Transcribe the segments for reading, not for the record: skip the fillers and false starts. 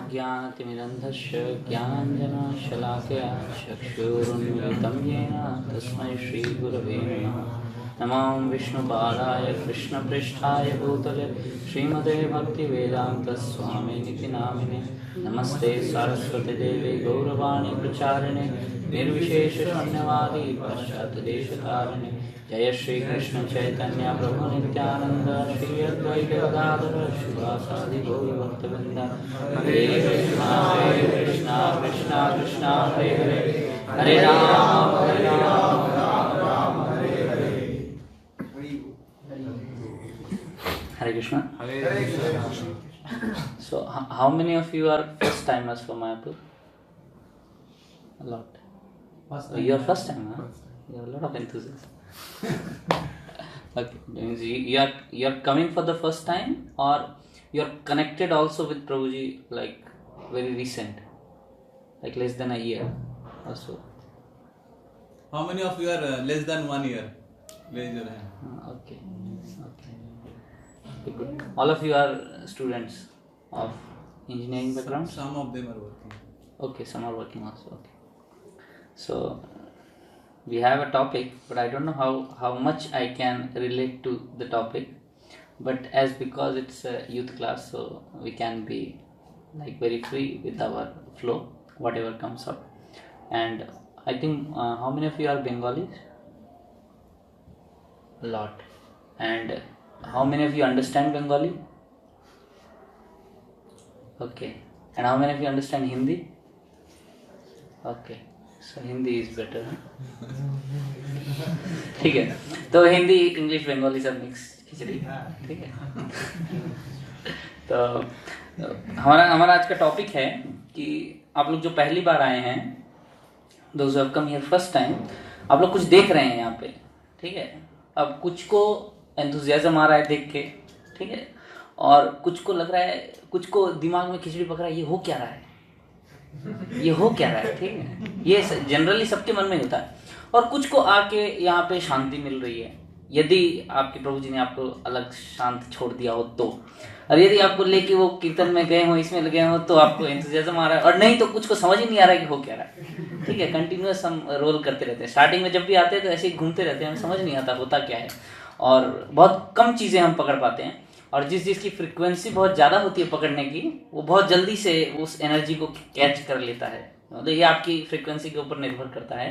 अज्ञानतिमिरन्धस्य ज्ञानाञ्जनशलाकया चक्षुरुन्मिलितं येन तस्मै श्रीगुरवे नमः। नमो विष्णुपादाय कृष्णपृष्ठाय भूतले श्रीमते भक्तिवेदान्तस्वामिनिति नामिने। नमस्ते सरस्वतीदेवे गौरवाणी प्रचारिणे निर्विशेषशून्यवादी पाश्चात्यदेशतारिणे। जय श्री कृष्ण चैतन्य प्रभु नित्यानंद श्री अद्वैत गदाधर शिवासादि गौर भक्तवृंद। हरे कृष्णा कृष्णा कृष्णा हरे हरे, हरे Ram Ram Ram Hare Hare. Hare Krishna. Hare Krishna. So, how many of you are first timers for Mayapur? A lot. You are first time, huh? You have a lot of enthusiasm. Okay, means you are coming for the first time, or you are connected also with Prabhuji like very recent, like less than a year or so. How many of you are less than 1 year? Raise your hand. Okay. Good. All of you are students of engineering background? Some of them are working. Okay, some are working also. Okay. So we have a topic, but I don't know how much I can relate to the topic. But as because it's a youth class, so we can be like very free with our flow, whatever comes up. And I think how many of you are Bengalis? A lot. And how many of you understand Bengali? Okay. And how many of you understand Hindi? Okay, so Hindi is better. ठीक है, तो Hindi English Bengali सब mix खिचड़ी, ठीक है। तो हमारा आज का टॉपिक है कि आप लोग जो पहली बार आए हैं, those who have come here first time, आप लोग कुछ देख रहे हैं यहाँ पे, ठीक है। अब कुछ को एंथुजियाज्म आ रहा है देख के, ठीक है, और कुछ को लग रहा है, कुछ को दिमाग में खिचड़ी पक रहा है, ये हो क्या रहा है, ये हो क्या रहा है, ठीक है। ये जनरली सबके मन में होता है। और कुछ को आके यहाँ पे शांति मिल रही है, यदि आपके प्रभु जी ने आपको अलग शांत छोड़ दिया हो तो। और यदि आपको लेके वो कीर्तन में गए हो, इसमें लगे हो, तो आपको एंथुसियाज्म आ रहा है। और नहीं तो कुछ को समझ ही नहीं आ रहा है कि हो क्या रहा है, ठीक है। कंटिन्यूअस हम रोल करते रहते हैं। स्टार्टिंग में जब भी आते हैं तो ऐसे ही घूमते रहते हैं, हमें समझ नहीं आता होता क्या है, और बहुत कम चीज़ें हम पकड़ पाते हैं। और जिसकी फ्रिक्वेंसी बहुत ज़्यादा होती है पकड़ने की, वो बहुत जल्दी से उस एनर्जी को कैच कर लेता है। मतलब ये आपकी फ्रिक्वेंसी के ऊपर निर्भर करता है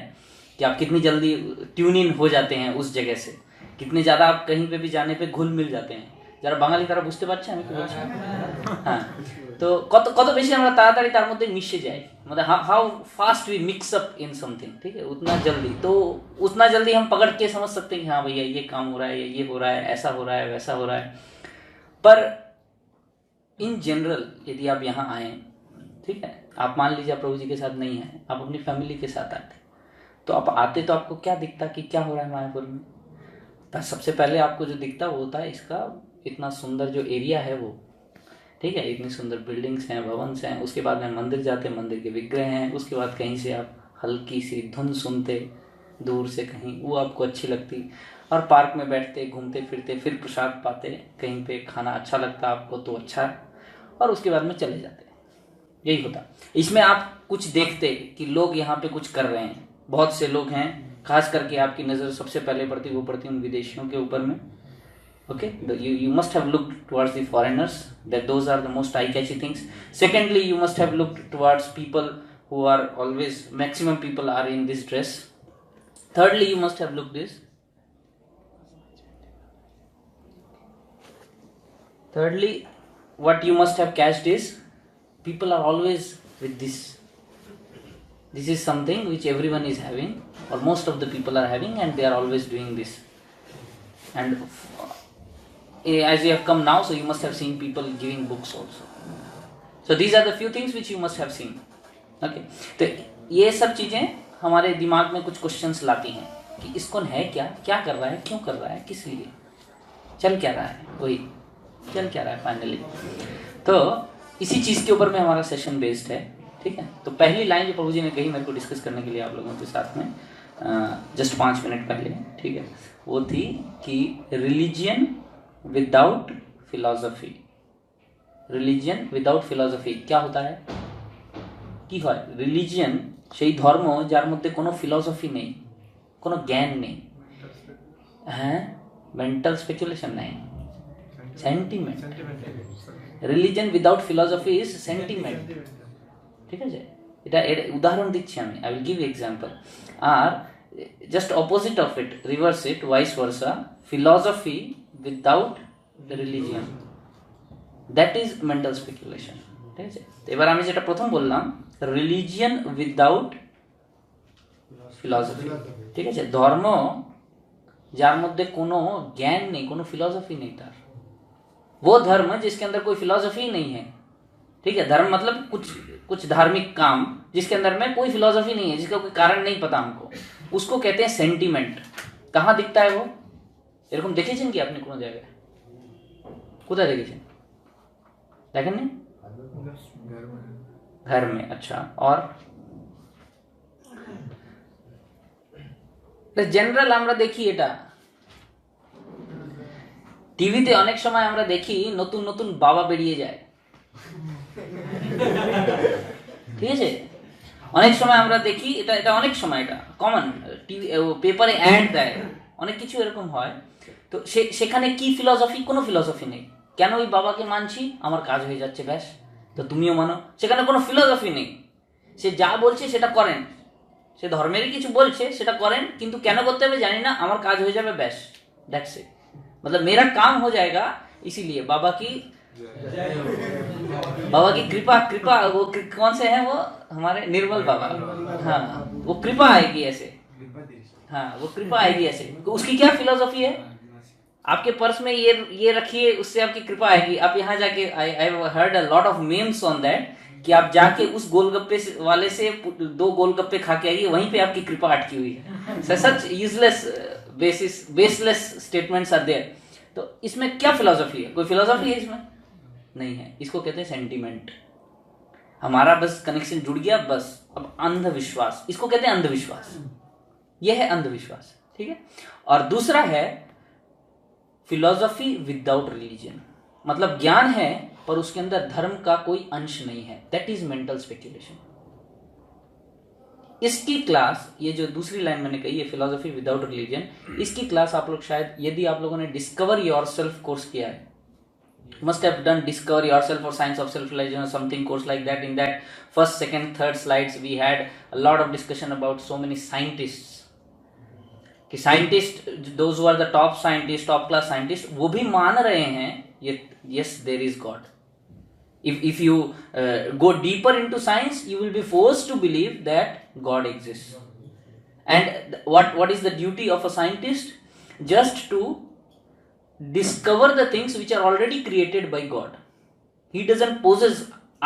कि आप कितनी जल्दी ट्यून इन हो जाते हैं उस जगह से, कितने ज़्यादा आप कहीं पे भी जाने पे घुल मिल जाते हैं। যারা বাঙালি তারা বুঝতে পারছে আমি কি বলছি, হ্যাঁ। তো কত কত বেশি আমরা তাড়াতাড়ি তার মধ্যে মিশে যাই, मतलब how fast we mix up in something, ठीक है, उतना जल्दी। तो उतना जल्दी हम पकड़ के समझ सकते हैं कि हाँ भैया ये काम हो रहा है, ये हो रहा है, ऐसा हो रहा है, वैसा हो रहा है। पर इन जनरल यदि आप यहाँ आए, ठीक है, आप मान लीजिए आप प्रभु जी के साथ नहीं आए, आप अपनी फैमिली के साथ आते, तो आप आते तो आपको क्या दिखता कि क्या हो रहा है मायापुर में। तो सबसे पहले आपको जो दिखता वो होता है इसका इतना सुंदर जो एरिया है वो, ठीक है, इतनी सुंदर बिल्डिंग्स हैं, भवन्स हैं। उसके बाद में मंदिर जाते हैं, मंदिर के विग्रह हैं। उसके बाद कहीं से आप हल्की सी धुन सुनते दूर से कहीं, वो आपको अच्छी लगती। और पार्क में बैठते, घूमते फिरते, फिर प्रसाद पाते, कहीं पे खाना अच्छा लगता आपको तो अच्छा, और उसके बाद में चले जाते। यही होता। इसमें आप कुछ देखते कि लोग यहाँ पे कुछ कर रहे हैं। बहुत से लोग हैं, खास करके आपकी नज़र सबसे पहले पड़ती उन विदेशियों के ऊपर में। Okay, you must have looked towards the foreigners, that those are the most eye-catchy things. Secondly, you must have looked towards people who are always, maximum people are in this dress. Thirdly, you must have looked this. Thirdly, what you must have catched is, people are always with this. This is something which everyone is having, or most of the people are having, and they are always doing this. And as you have come now, so you must have seen people giving books also. So these are the few things which you must have seen. Okay, तो ये सब चीजें हमारे दिमाग में कुछ questions लाती हैं कि इसको है क्या, क्या कर रहा है, क्यों कर रहा है, किस लिए, चल क्या रहा है, वही चल क्या रहा है फाइनली। तो इसी चीज के ऊपर में हमारा सेशन बेस्ड है, ठीक है। तो पहली लाइन जो प्रभु जी ने कही मेरे को डिस्कस करने के लिए आप लोगों के साथ में जस्ट 5 मिनट पहले, ठीक है, वो थी कि religion without philosophy. Religion without philosophy क्या होता है কি হয়? রিলিজিয়ন সেই ধর্ম যার মধ্যে কোনো ফিলসফি নেই, কোনো জ্ঞান নেই, হ্যাঁ, মেন্টাল স্পেকুলেশন নেই, sentiment. Religion without philosophy is sentiment, ঠিক আছে। এটা এর উদাহরণ দিচ্ছি আমি, আই উইল গিভ এক্সাম্পল। আর just opposite of it, reverse it, vice versa, philosophy without religion, that is mental speculation, ঠিক আছে। এবার আমি যেটা প্রথম বললাম, রিলিজিয়ন উইদাউট ফিলসফি, ঠিক আছে, ধর্ম যার মধ্যে কোনো জ্ঞান নেই, কোনো फिलॉसफी नहीं था, वो धर्म जिसके अंदर कोई फिलॉसफी नहीं है, ठीक है। धर्म मतलब कुछ धार्मिक काम जिसके अंदर में कोई फिलॉसफी नहीं है, जिसका कोई कारण नहीं पता हमको, उसको कहते हैं सेंटिमेंट। कहाँ दिखता है वो? এরকম দেখেছেন কি আপনি কোনো জায়গায়? কোথায় দেখেছেন? দেখেন নি? घर में। अच्छा, और জেনারেল আমরা দেখি এটা টিভিতে, অনেক সময় আমরা দেখি নতুন নতুন বাবা বেরিয়ে যায়, ঠিক আছে। অনেক সময় আমরা দেখি এটা অনেক সময় এটা কমন, টিভি পেপারে অ্যাড দেয়, অনেক কিছু এরকম হয়। তো সেখানে কি ফিলসফি? কোনো ফিলসফি নেই। কেন ওই বাবাকে মানছি? আমার কাজ হয়ে যাচ্ছে, ব্যাস, তো তুমিও মানো। সেখানে কোনো ফিলসফি নেই, সে যা বলছে সেটা করেন, সে ধর্মেরই কিছু বলছে সেটা করেন, কিন্তু কেন করতে হবে জানি না, আমার কাজ হয়ে যাবে, ব্যাস, দ্যাটস ইট, मतलब मेरा काम हो जाएगा, इसीलिए बाबा की बाबा की कृपा, कृपा वो कौन से हैं वो? हमारे निर्मल बाबा। हाँ, वो कृपा आएगी ऐसे। हाँ, वो कृपा आएगी ऐसे। तो उसकी क्या फिलोसॉफी है? आपके पर्स में ये रखिए, उससे आपकी कृपा आएगी। आप यहाँ जाके, I heard a lot of memes on that, कि आप जाके उस गोलगप्पे वाले से 2 गोलगप्पे खा के आइए, वहीं पे आपकी कृपा अटकी हुई है। Such useless baseless statements are there. तो इसमें क्या फिलोसॉफी है? कोई फिलोसॉफी है इसमें? नहीं है। इसको कहते हैं सेंटिमेंट। हमारा बस कनेक्शन जुड़ गया बस। अब अंधविश्वास, इसको कहते हैं अंधविश्वास। यह है अंधविश्वास, ठीक है। और दूसरा है फिलोसॉफी विदाउट रिलीजन, मतलब ज्ञान है पर उसके अंदर धर्म का कोई अंश नहीं है। That is mental speculation. इसकी क्लास, ये जो दूसरी लाइन मैंने कही है फिलोसॉफी विदाउट रिलीजन, इसकी क्लास आप लोग शायद, यदि आप लोगों ने डिस्कवर योरसेल्फ कोर्स किया है, must have done discover yourself or science of self realization or something course like that. In that first, second, third slides we had a lot of discussion about so many scientists, कि scientist, those who are the top scientists, top class scientists, वो भी मान रहे हैं ये, yes there is God. If you go deeper into science, you will be forced to believe that God exists. And what is the duty of a scientist? Just to discover the things which are already created by God. He doesn't possess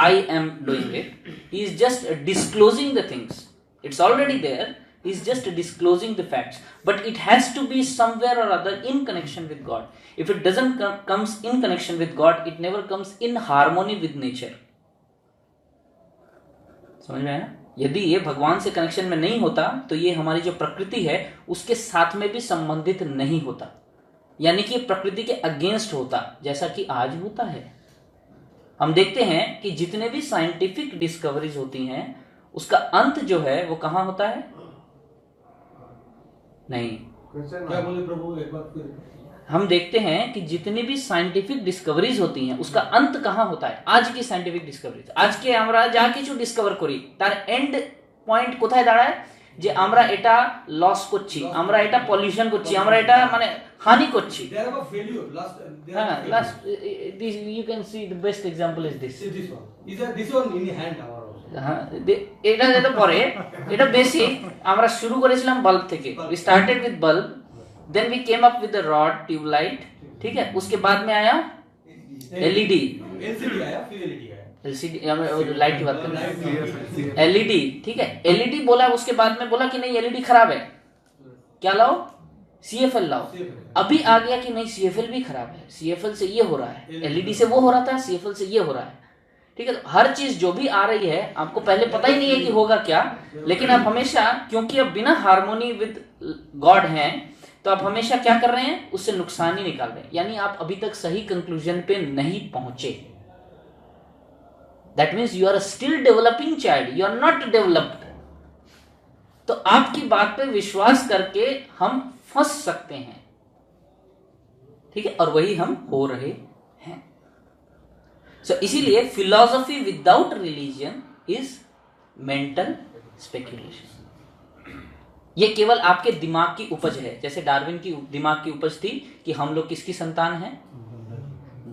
I am doing it. He is just disclosing the things. It's already there. He is just disclosing the facts. But it has to be somewhere or other in connection with God. If it doesn't comes in connection with God, it never comes in harmony with nature. समझ में आया ना? यदि ये भगवान से connection में नहीं होता तो ये हमारी जो प्रकृति है उसके साथ में भी संबंधित नहीं होता, यानी कि प्रकृति के अगेंस्ट होता, जैसा कि आज होता है। हम देखते हैं कि जितने भी साइंटिफिक डिस्कवरीज होती हैं उसका अंत जो है वो कहां होता है? नहीं, क्या बोले प्रभु, एक बात फिर। हम देखते हैं कि जितनी भी साइंटिफिक डिस्कवरीज होती हैं उसका अंत कहां होता है? आज की साइंटिफिक डिस्कवरीज, आज के আমরা যা কিছু ডিসকভার করি তার এন্ড পয়েন্ট কোথায় দাঁড়ায়? যে আমরা এটা লস করছি, আমরা এটা পলিউশন করছি, আমরা এটা মানে হানি করছি। They are about failure. হ্যাঁ, last this you can see the best example is this. See this one. Is that this one in hand our also? হ্যাঁ, এটা যেটা পরে, এটা বেসিক। আমরা শুরু করেছিলাম বাল্ব থেকে, we started with bulb, then we came up with the rod, tube light, ठीक है। उसके बाद में आया LED, LCD आया, फिर LED आया। LCD, लाइट की बात कर रहे हैं, LED, ठीक है। LED बोला, उसके बाद में बोला कि नहीं LED खराब है, क्या लाओ? CFL लाओ। अभी आ गया कि नहीं CFL भी खराब है, CFL से ये हो रहा है, LED से वो हो रहा था, CFL से ये हो रहा है, ठीक है। तो हर चीज जो भी आ रही है आपको पहले पता ही नहीं है कि होगा क्या, लेकिन आप हमेशा, क्योंकि अब बिना हार्मोनी विद गॉड हैं, तो आप हमेशा क्या कर रहे हैं? उससे नुकसान ही निकाल रहे हैं, यानी आप अभी तक सही कंक्लूजन पे नहीं पहुंचे। That means you are still developing child, you are not developed. तो आपकी बात पे विश्वास करके हम फंस सकते हैं, ठीक है, और वही हम हो रहे हैं। सो इसीलिए philosophy without religion is mental speculation. ये केवल आपके दिमाग की उपज है, जैसे डार्विन की दिमाग की उपज थी कि हम लोग किसकी संतान हैं?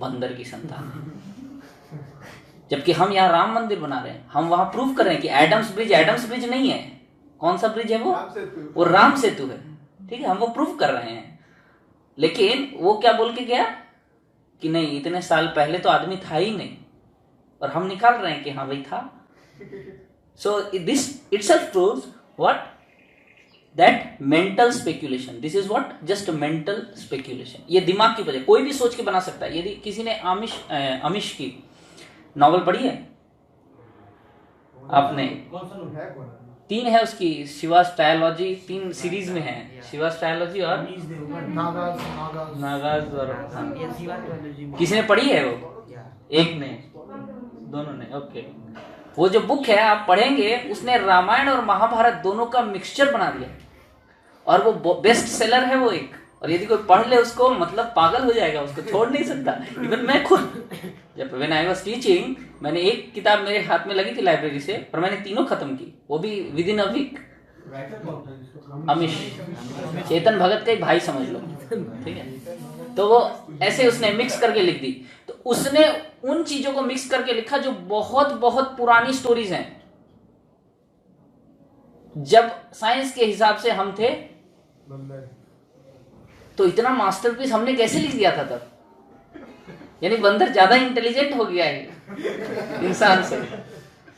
बंदर की संतान है। जबकि हम यहाँ राम मंदिर बना रहे हैं, हम वहां प्रूव कर रहे हैं कि एडम्स ब्रिज नहीं है। कौन सा ब्रिज है वो राम सेतु है, ठीक है, हम वो प्रूव कर रहे हैं। लेकिन वो क्या बोल के गया कि नहीं, इतने साल पहले तो आदमी था ही नहीं, और हम निकाल रहे हैं कि हाँ भाई था। So this itself proves what? That mental speculation, this is what? Just mental speculation. ये दिमाग की वजह, कोई भी सोच के बना सकता है। यदि किसी ने अमिश की नॉवल पढ़ी है आपने? 3 है उसकी, शिवास ट्रायोलॉजी, 3 सीरीज में है, शिवास ट्रायोलॉजी और नागाज और किसी ने पढ़ी है? वो एक ने, दोनों ने, ओके। वो जो बुक है आप पढ़ेंगे, उसने रामायण और महाभारत दोनों का मिक्सचर बना दिया, और वो बेस्ट सेलर है वो एक। और यदि कोई पढ़ ले उसको, मतलब पागल हो जाएगा, उसको छोड़ नहीं सकता। इवन मैं खुद, जब व्हेन आई वाज टीचिंग, मैंने एक किताब मेरे हाथ में लगी थी लाइब्रेरी से, और मैंने तीनों खत्म की, वो भी with in a week. Amish, Chetan Bhagat का एक भाई समझ लो, ठीक है। तो वो ऐसे उसने मिक्स करके लिख दी। तो उसने उन चीजों को मिक्स करके लिखा जो बहुत बहुत पुरानी स्टोरीज हैं। जब साइंस के हिसाब से हम थे तो इतना मास्टरपीस हमने कैसे लिख दिया था तब? यानी बंदर ज्यादा इंटेलिजेंट हो गया है इंसान से,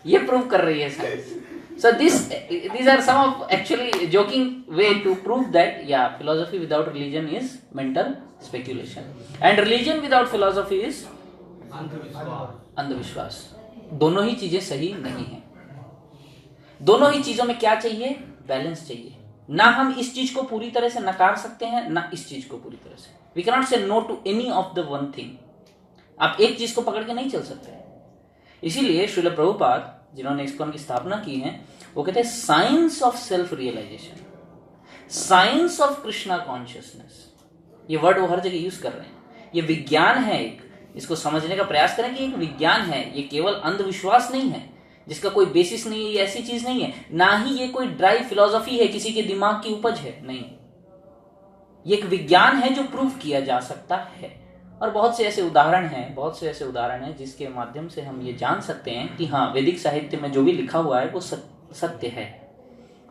ये प्रूव कर रही है science. So these are some of actually joking way to prove that philosophy without religion is mental speculation and religion without philosophy is अंधविश्वास। दोनों ही चीजें सही नहीं है। दोनों ही चीजों में क्या चाहिए? बैलेंस चाहिए। ना हम इस चीज को पूरी तरह से नकार सकते हैं, ना इस चीज को पूरी तरह से। We cannot say no to any of the one thing। आप एक चीज को पकड़ के नहीं चल सकते। इसीलिए श्रील प्रभुपाद जिन्होंने इस्कॉन की स्थापना की है, वो कहते हैं science of self realisation, science of Krishna consciousness. ये वर्ड वो हर जगह यूज कर रहे हैं। ये विज्ञान है एक, इसको समझने का प्रयास करें कि एक विज्ञान है। ये केवल अंधविश्वास नहीं है जिसका कोई बेसिस नहीं है, ये ऐसी चीज नहीं है। ना ही ये कोई ड्राई फिलॉसफी है, किसी के दिमाग की उपज है, नहीं। ये एक विज्ञान है जो प्रूव किया जा सकता है। और बहुत से ऐसे उदाहरण हैं जिसके माध्यम से हम ये जान सकते हैं कि हाँ, वैदिक साहित्य में जो भी लिखा हुआ है वो सत्य है।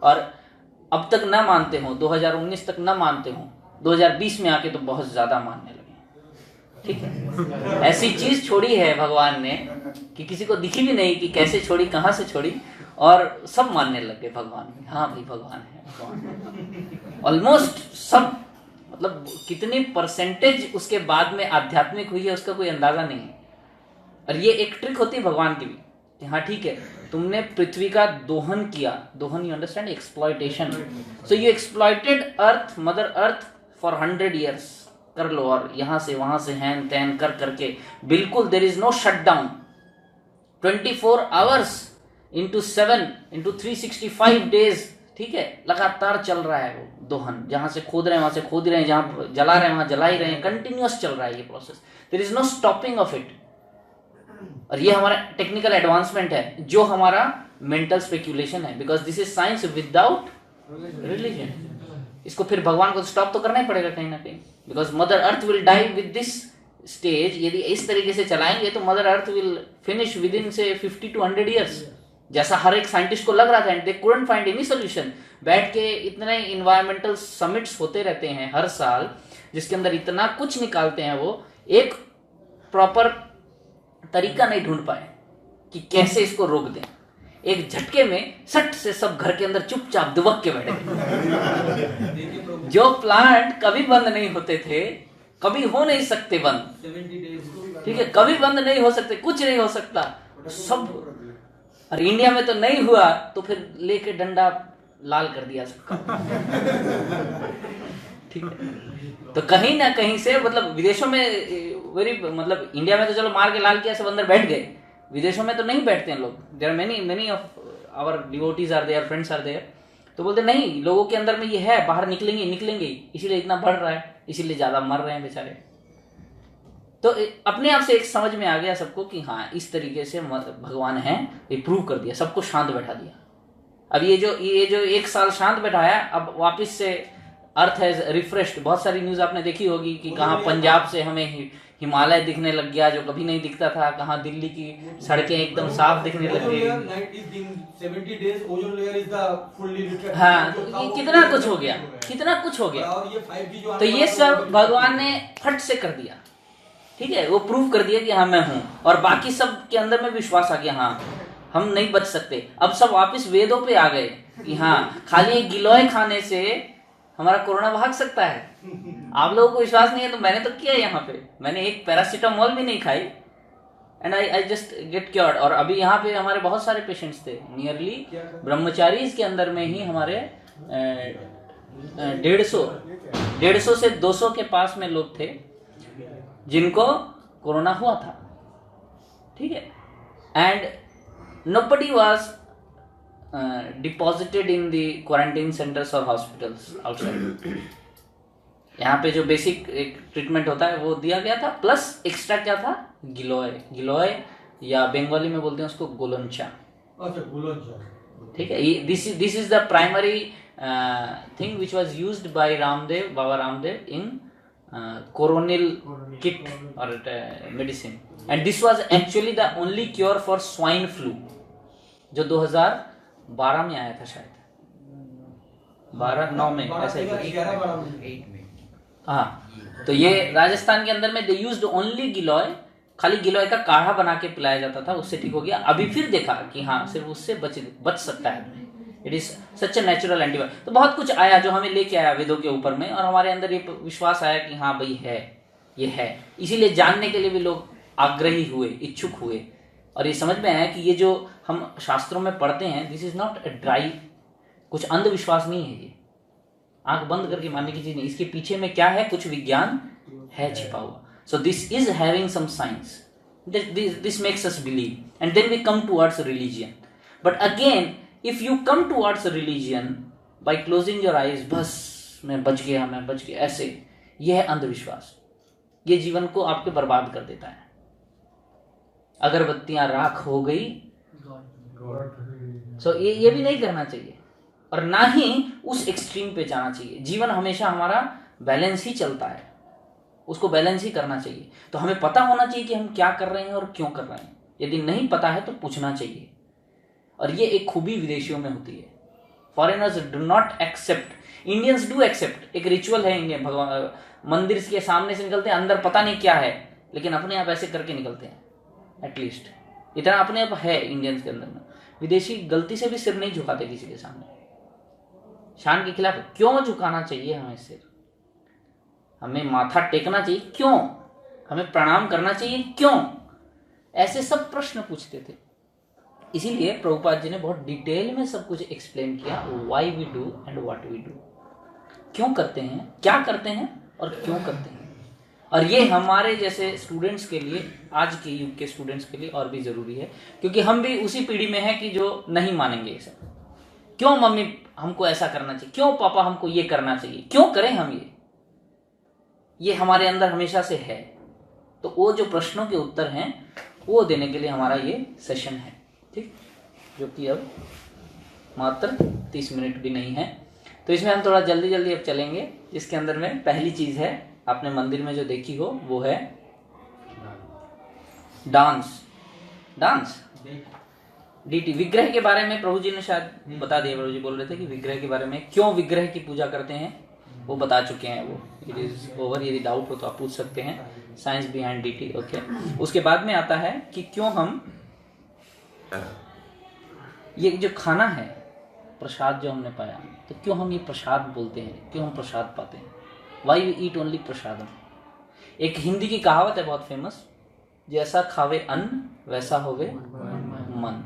और अब तक न मानते हो, 2019 तक न मानते हो, 2020 में आके तो बहुत ज्यादा मानने लगे। ठीक है, ऐसी चीज छोड़ी है भगवान ने कि किसी को दिखी भी नहीं कि कैसे छोड़ी, कहां से छोड़ी, और सब मानने लगे भगवान में। हाँ भाई, भगवान है, भगवान। ऑलमोस्ट सब, मतलब कितनी परसेंटेज उसके बाद में आध्यात्मिक हुई है उसका कोई अंदाजा नहीं है। और ये एक ट्रिक होती है भगवान की भी कि हाँ ठीक है, तुमने पृथ्वी का दोहन किया, दोहन, you understand, exploitation. So you exploited earth, mother earth for 100 years, कर लो। और यहां से वहां से हैन तैन कर करके बिल्कुल there is no shutdown. 24 hours into 7 into 365 days, ठीक है, लगातार चल रहा है वो दोहन। जहां से खोद रहे हैं वहां से खोद रहे हैं, जहां जला रहे हैं वहां जला ही रहे हैं, कंटिन्यूअस चल रहा है ये process. There is no stopping of it. और ये हमारा टेक्निकल एडवांसमेंट है, जो हमारा मेंटल स्पेक्यूलेशन है, because this is science without religion. इसको फिर भगवान को स्टॉप तो करना ही पड़ेगा कहीं ना कहीं, because mother earth will die with this stage. यदि इस तरीके से चलाएंगे तो mother earth will finish within से 50 to 100 years, जैसा हर एक साइंटिस्ट को लग रहा था। And they couldn't find any solution. बैठ के इतने इन्वायरमेंटल समिट्स होते रहते हैं हर साल, जिसके अंदर इतना कुछ निकालते हैं, वो एक प्रॉपर तरीका नहीं ढूंढ पाए कि कैसे इसको रोक दें। एक झटके में सट से सब घर के अंदर चुपचाप दुबक के बैठे गए। जो प्लांट कभी बंद नहीं होते थे, कभी हो नहीं सकते बंद, ठीक है, कभी बंद नहीं हो सकते, कुछ नहीं हो सकता सब। और इंडिया में तो नहीं हुआ तो फिर लेके डंडा लाल कर दिया सबका। ठीक है, तो कहीं ना कहीं से, मतलब विदेशों में मतलब इंडिया में तो चलो मार के लाल किया, सब अंदर बैठ गए। विदेशों में तो नहीं बैठते हैं लोग। There are many of our devotees are there, friends are there. तो बोलते नहीं, लोगों के अंदर में ये है, बाहर निकलेंगे, इसीलिए इतना बढ़ रहा है, इसीलिए ज्यादा मर रहे हैं बेचारे। तो अपने आप से एक समझ में आ गया सबको कि हाँ, इस तरीके से भगवान है, ये प्रूव कर दिया, सबको शांत बैठा दिया। अब ये जो 1 साल शांत बैठाया, अब वापस से अर्थ हैज रिफ्रेश्ड। बहुत सारी न्यूज आपने देखी होगी कि कहाँ पंजाब से हमें हिमालय दिखने लग गया जो कभी नहीं दिखता था, कहाँ दिल्ली की सड़कें एकदम साफ दिखने लग गई। हाँ, तो कितना कुछ हो गया, कितना कुछ हो गया। तो ये सब भगवान ने फट से कर दिया, ठीक है, वो प्रूव कर दिया कि हाँ मैं हूं। और बाकी सब के अंदर में विश्वास आ गया, हाँ हम नहीं बच सकते। अब सब वापस वेदों पे आ गए कि हाँ, खाली एक गिलोय खाने से हमारा कोरोना भाग सकता है। आप लोगों को विश्वास नहीं है तो मैंने तो किया यहाँ पे, मैंने एक पैरासीटामोल भी नहीं खाई and I just get cured. और अभी यहाँ पे हमारे बहुत सारे पेशेंट्स थे, नियरली ब्रह्मचारी के अंदर में ही हमारे 150 से 200 के पास में लोग थे जिनको कोरोना हुआ था, ठीक है। And nobody was deposited in the quarantine centers or hospitals outside। यहाँ पे जो बेसिक एक ट्रीटमेंट होता है वो दिया गया था, प्लस एक्स्ट्रा क्या था, गिलोय या बंगाली में बोलते हैं उसको गोलंचा। ठीक है, this is the primary thing which was used by Ramdev, Baba Ramdev in coronal kit or medicine, and this was actually the only cure for swine flu, जो 2012 में आया था शायद, 12-9 में ऐसा ही कुछ। हाँ, तो ये राजस्थान के अंदर में दे यूज्ड ओनली गिलोय, खाली गिलोय का काढ़ा बना के पिलाया जाता था, उससे ठीक हो गया। अभी फिर देखा कि हाँ सिर्फ उससे बच सकता है। It is such a natural antibiotic. तो बहुत कुछ आया जो हमें लेके आया वेदों के ऊपर में, और हमारे अंदर ये विश्वास आया कि हाँ भाई है, ये है। इसीलिए जानने के लिए भी लोग आग्रही हुए, इच्छुक हुए, और ये समझ में आया कि ये जो हम शास्त्रों में पढ़ते हैं, this is not a dry, कुछ अंधविश्वास नहीं है, ये आंख बंद करके मानने की चीज नहीं। इसके पीछे में क्या है, कुछ विज्ञान है छिपा हुआ। So this is having some science, this makes us believe, and then we come towards religion. But again if you come towards religion by closing your eyes, बस मैं बच गया, ऐसे, यह है अंधविश्वास। ये जीवन को आपके बर्बाद कर देता है। अगरबत्तियां राख हो गई, सो ये भी नहीं करना चाहिए, और ना ही उस एक्सट्रीम पे जाना चाहिए। जीवन हमेशा हमारा बैलेंस ही चलता है, उसको बैलेंस ही करना चाहिए। तो हमें पता होना चाहिए कि हम क्या कर रहे हैं और क्यों कर रहे हैं। यदि नहीं पता है तो पूछना चाहिए, और ये एक खूबी विदेशियों में होती है। Foreigners do not accept, Indians do accept. एक रिचुअल है इंडियन, भगवान मंदिर के सामने से निकलते हैं, अंदर पता नहीं क्या है, लेकिन अपने आप ऐसे करके निकलते हैं। एटलीस्ट इतना अपने आप है इंडियंस के अंदर में। विदेशी गलती से भी सिर नहीं झुकाते किसी के सामने, शान के खिलाफ। क्यों झुकाना चाहिए हमें सिर? हमें माथा टेकना चाहिए क्यों? हमें प्रणाम करना चाहिए क्यों? ऐसे सब प्रश्न पूछते थे। इसीलिए प्रभुपाद जी ने बहुत डिटेल में सब कुछ एक्सप्लेन किया, why we do and what we do. क्यों करते हैं, क्या करते हैं और क्यों करते हैं। और ये हमारे जैसे स्टूडेंट्स के लिए, आज के युग के स्टूडेंट्स के लिए और भी जरूरी है, क्योंकि हम भी उसी पीढ़ी में हैं कि जो नहीं मानेंगे ये सब। क्यों मम्मी हमको ऐसा करना चाहिए, क्यों पापा हमको ये करना चाहिए, क्यों करें हम ये हमारे अंदर हमेशा से है। तो वो जो प्रश्नों के उत्तर हैं वो देने के लिए हमारा ये सेशन है, ठीक, जो कि अब मात्र 30 मिनट भी नहीं है। तो इसमें हम थोड़ा जल्दी जल्दी अब चलेंगे। इसके अंदर में पहली चीज है, आपने मंदिर में जो देखी हो, वो है डांस डीटी। विग्रह के बारे में प्रभु जी ने शायद बता दिया। प्रभु जी बोल रहे थे कि विग्रह के बारे में, क्यों विग्रह की पूजा करते हैं वो बता चुके हैं। वो इट इज ओवर। यदि डाउट हो तो आप पूछ सकते हैं। Science behind deity, okay. उसके बाद में आता है कि क्यों हम ये जो खाना है, प्रसाद जो हमने पाया, तो क्यों हम ये प्रसाद बोलते हैं, क्यों हम प्रसाद पाते हैं। वाई वी ईट ओनली प्रसादम। एक हिंदी की कहावत है बहुत फेमस, जैसा खावे अन्न वैसा होवे मन।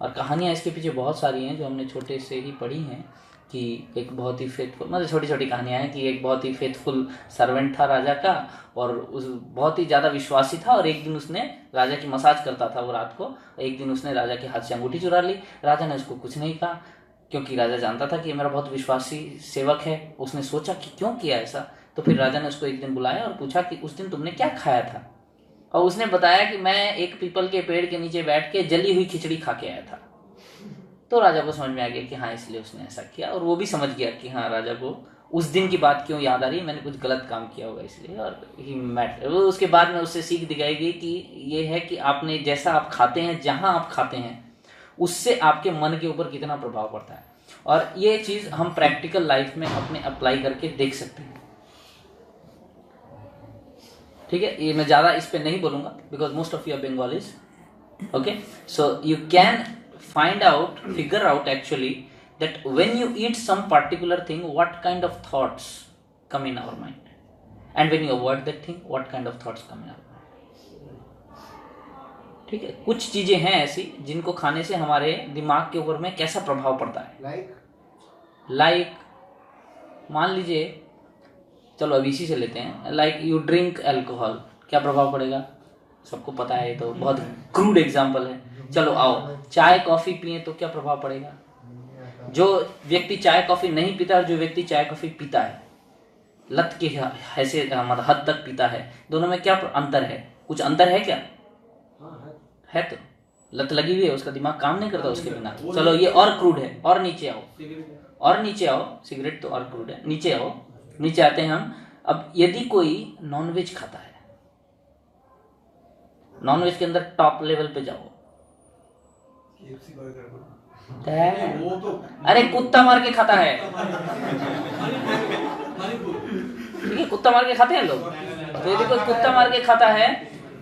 और कहानियां इसके पीछे बहुत सारी हैं जो हमने छोटे से ही पढ़ी हैं। कि एक बहुत ही फेथफुल, मतलब छोटी छोटी कहानियां हैं कि एक बहुत ही फेथफुल सर्वेंट था राजा का, और उस बहुत ही ज़्यादा विश्वासी था। और एक दिन उसने राजा की मसाज करता था वो रात को, एक दिन उसने राजा के हाथ से अंगूठी चुरा ली। राजा ने उसको कुछ नहीं कहा, क्योंकि राजा जानता था कि मेरा बहुत विश्वासी सेवक है। उसने सोचा कि क्यों किया ऐसा, तो फिर राजा ने उसको एक दिन बुलाया और पूछा कि उस दिन तुमने क्या खाया था। और उसने बताया कि मैं एक पीपल के पेड़ के नीचे बैठ के जली हुई खिचड़ी खा के आया था। तो राजा को समझ में आ गया कि हाँ इसलिए उसने ऐसा किया, और वो भी समझ गया कि हाँ राजा को उस दिन की बात क्यों याद आ रही है, मैंने कुछ गलत काम किया होगा इसलिए। और ही मैट वो उसके बाद में उससे सीख दिखाई गई कि ये है कि आपने जैसा आप खाते हैं, जहां आप खाते हैं, उससे आपके मन के ऊपर कितना प्रभाव पड़ता है। और ये चीज हम प्रैक्टिकल लाइफ में अपने अप्लाई करके देख सकते हैं, ठीक है। ये मैं ज्यादा इस पे नहीं बोलूंगा because most of you are Bengalis, okay. So you can figure out actually that when you eat some particular thing, what kind of thoughts come in our mind, and when you avoid that thing, what kind of thoughts come in our mind, ठीक है। कुछ चीजें हैं ऐसी जिनको खाने से हमारे दिमाग के ऊपर में कैसा प्रभाव पड़ता है। लाइक मान लीजिए, चलो अब इसी से लेते हैं, लाइक यू ड्रिंक अल्कोहल, क्या प्रभाव पड़ेगा सबको पता है, तो बहुत क्रूड एग्जांपल है। चलो आओ चाय कॉफी पिए तो क्या प्रभाव पड़ेगा। जो व्यक्ति चाय कॉफी नहीं पीता और जो व्यक्ति चाय कॉफी पीता है, लत के ऐसे मतलब हद तक पीता है, दोनों में क्या अंतर है? कुछ अंतर है क्या? है तो लत लगी हुई है, उसका दिमाग काम नहीं करता उसके बिना। चलो ये और क्रूड है, और नीचे आओ, और नीचे आओ, सिगरेट तो और क्रूड है। नीचे आओ, नीचे आते हैं हम, अब यदि कोई नॉनवेज खाता है, नॉनवेज के अंदर टॉप लेवल पे जाओ, वो तो अरे कुत्ता मार के खाता है, ठीक है, कुत्ता मार के खाते हैं लोग। तो यदि कोई कुत्ता मार के खाता है,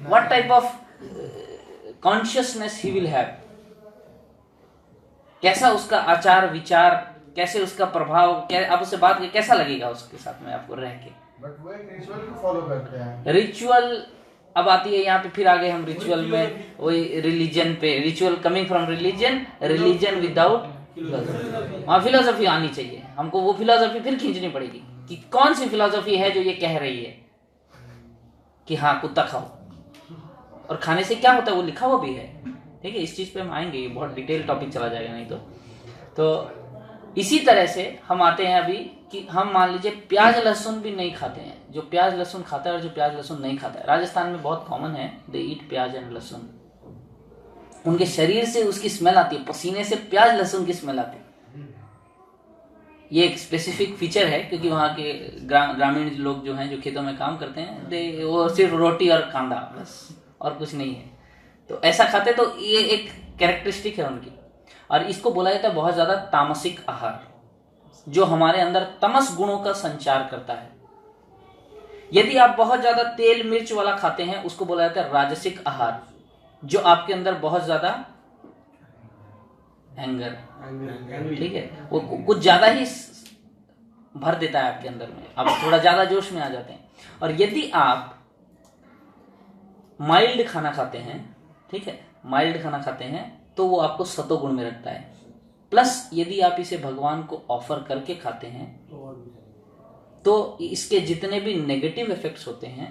what type of consciousness he will have, कैसा उसका आचार विचार, कैसे उसका प्रभाव, आप उससे बात करके कैसा लगेगा उसके साथ में आपको रह के। बट वो एक रिचुअल को फॉलो करते हैं। रिचुअल अब आती है यहाँ पे, फिर आगे हम रिचुअल में वही रिलीजन पे, ritual coming from religion, religion without वहाँ फिलोसफी आनी चाहिए हमको। वो फिलोसफी फिर खींचनी पड़ेगी कि कौन सी फिलोसफी है जो ये कह रही है कि हाँ कुत्ता खाओ, और खाने से क्या होता है वो लिखा हुआ भी है, ठीक है। इस चीज पे हम आएंगे, ये बहुत डिटेल टॉपिक चला जाएगा नहीं तो इसी तरह से हम आते हैं अभी कि हम मान लीजिए प्याज लहसुन भी नहीं खाते हैं। जो प्याज लहसुन खाता है और जो प्याज लहसुन नहीं खाता है, राजस्थान में बहुत कॉमन है, दे ईट प्याज एंड लहसुन। उनके शरीर से उसकी स्मेल आती है, पसीने से प्याज लहसुन की स्मेल आती है। ये एक स्पेसिफिक फीचर है क्योंकि वहाँ के ग्रामीण लोग जो हैं, जो खेतों में काम करते हैं, वो सिर्फ रोटी और कांदा बस, और कुछ नहीं है, तो ऐसा खाते। तो ये एक कैरेक्टरिस्टिक है उनकी, और इसको बोला जाता है बहुत ज्यादा तामसिक आहार, जो हमारे अंदर तमस गुणों का संचार करता है। यदि आप बहुत ज्यादा तेल मिर्च वाला खाते हैं, उसको बोला जाता है राजसिक आहार, जो आपके अंदर बहुत ज्यादा एंगर, ठीक है, वो कुछ ज्यादा ही भर देता है आपके अंदर में, आप थोड़ा ज्यादा जोश में आ जाते हैं। और यदि आप माइल्ड खाना खाते हैं, ठीक है, माइल्ड खाना खाते हैं, तो वो आपको सतोगुण में रखता है। प्लस यदि आप इसे भगवान को ऑफर करके खाते हैं तो इसके जितने भी नेगेटिव इफेक्ट्स होते हैं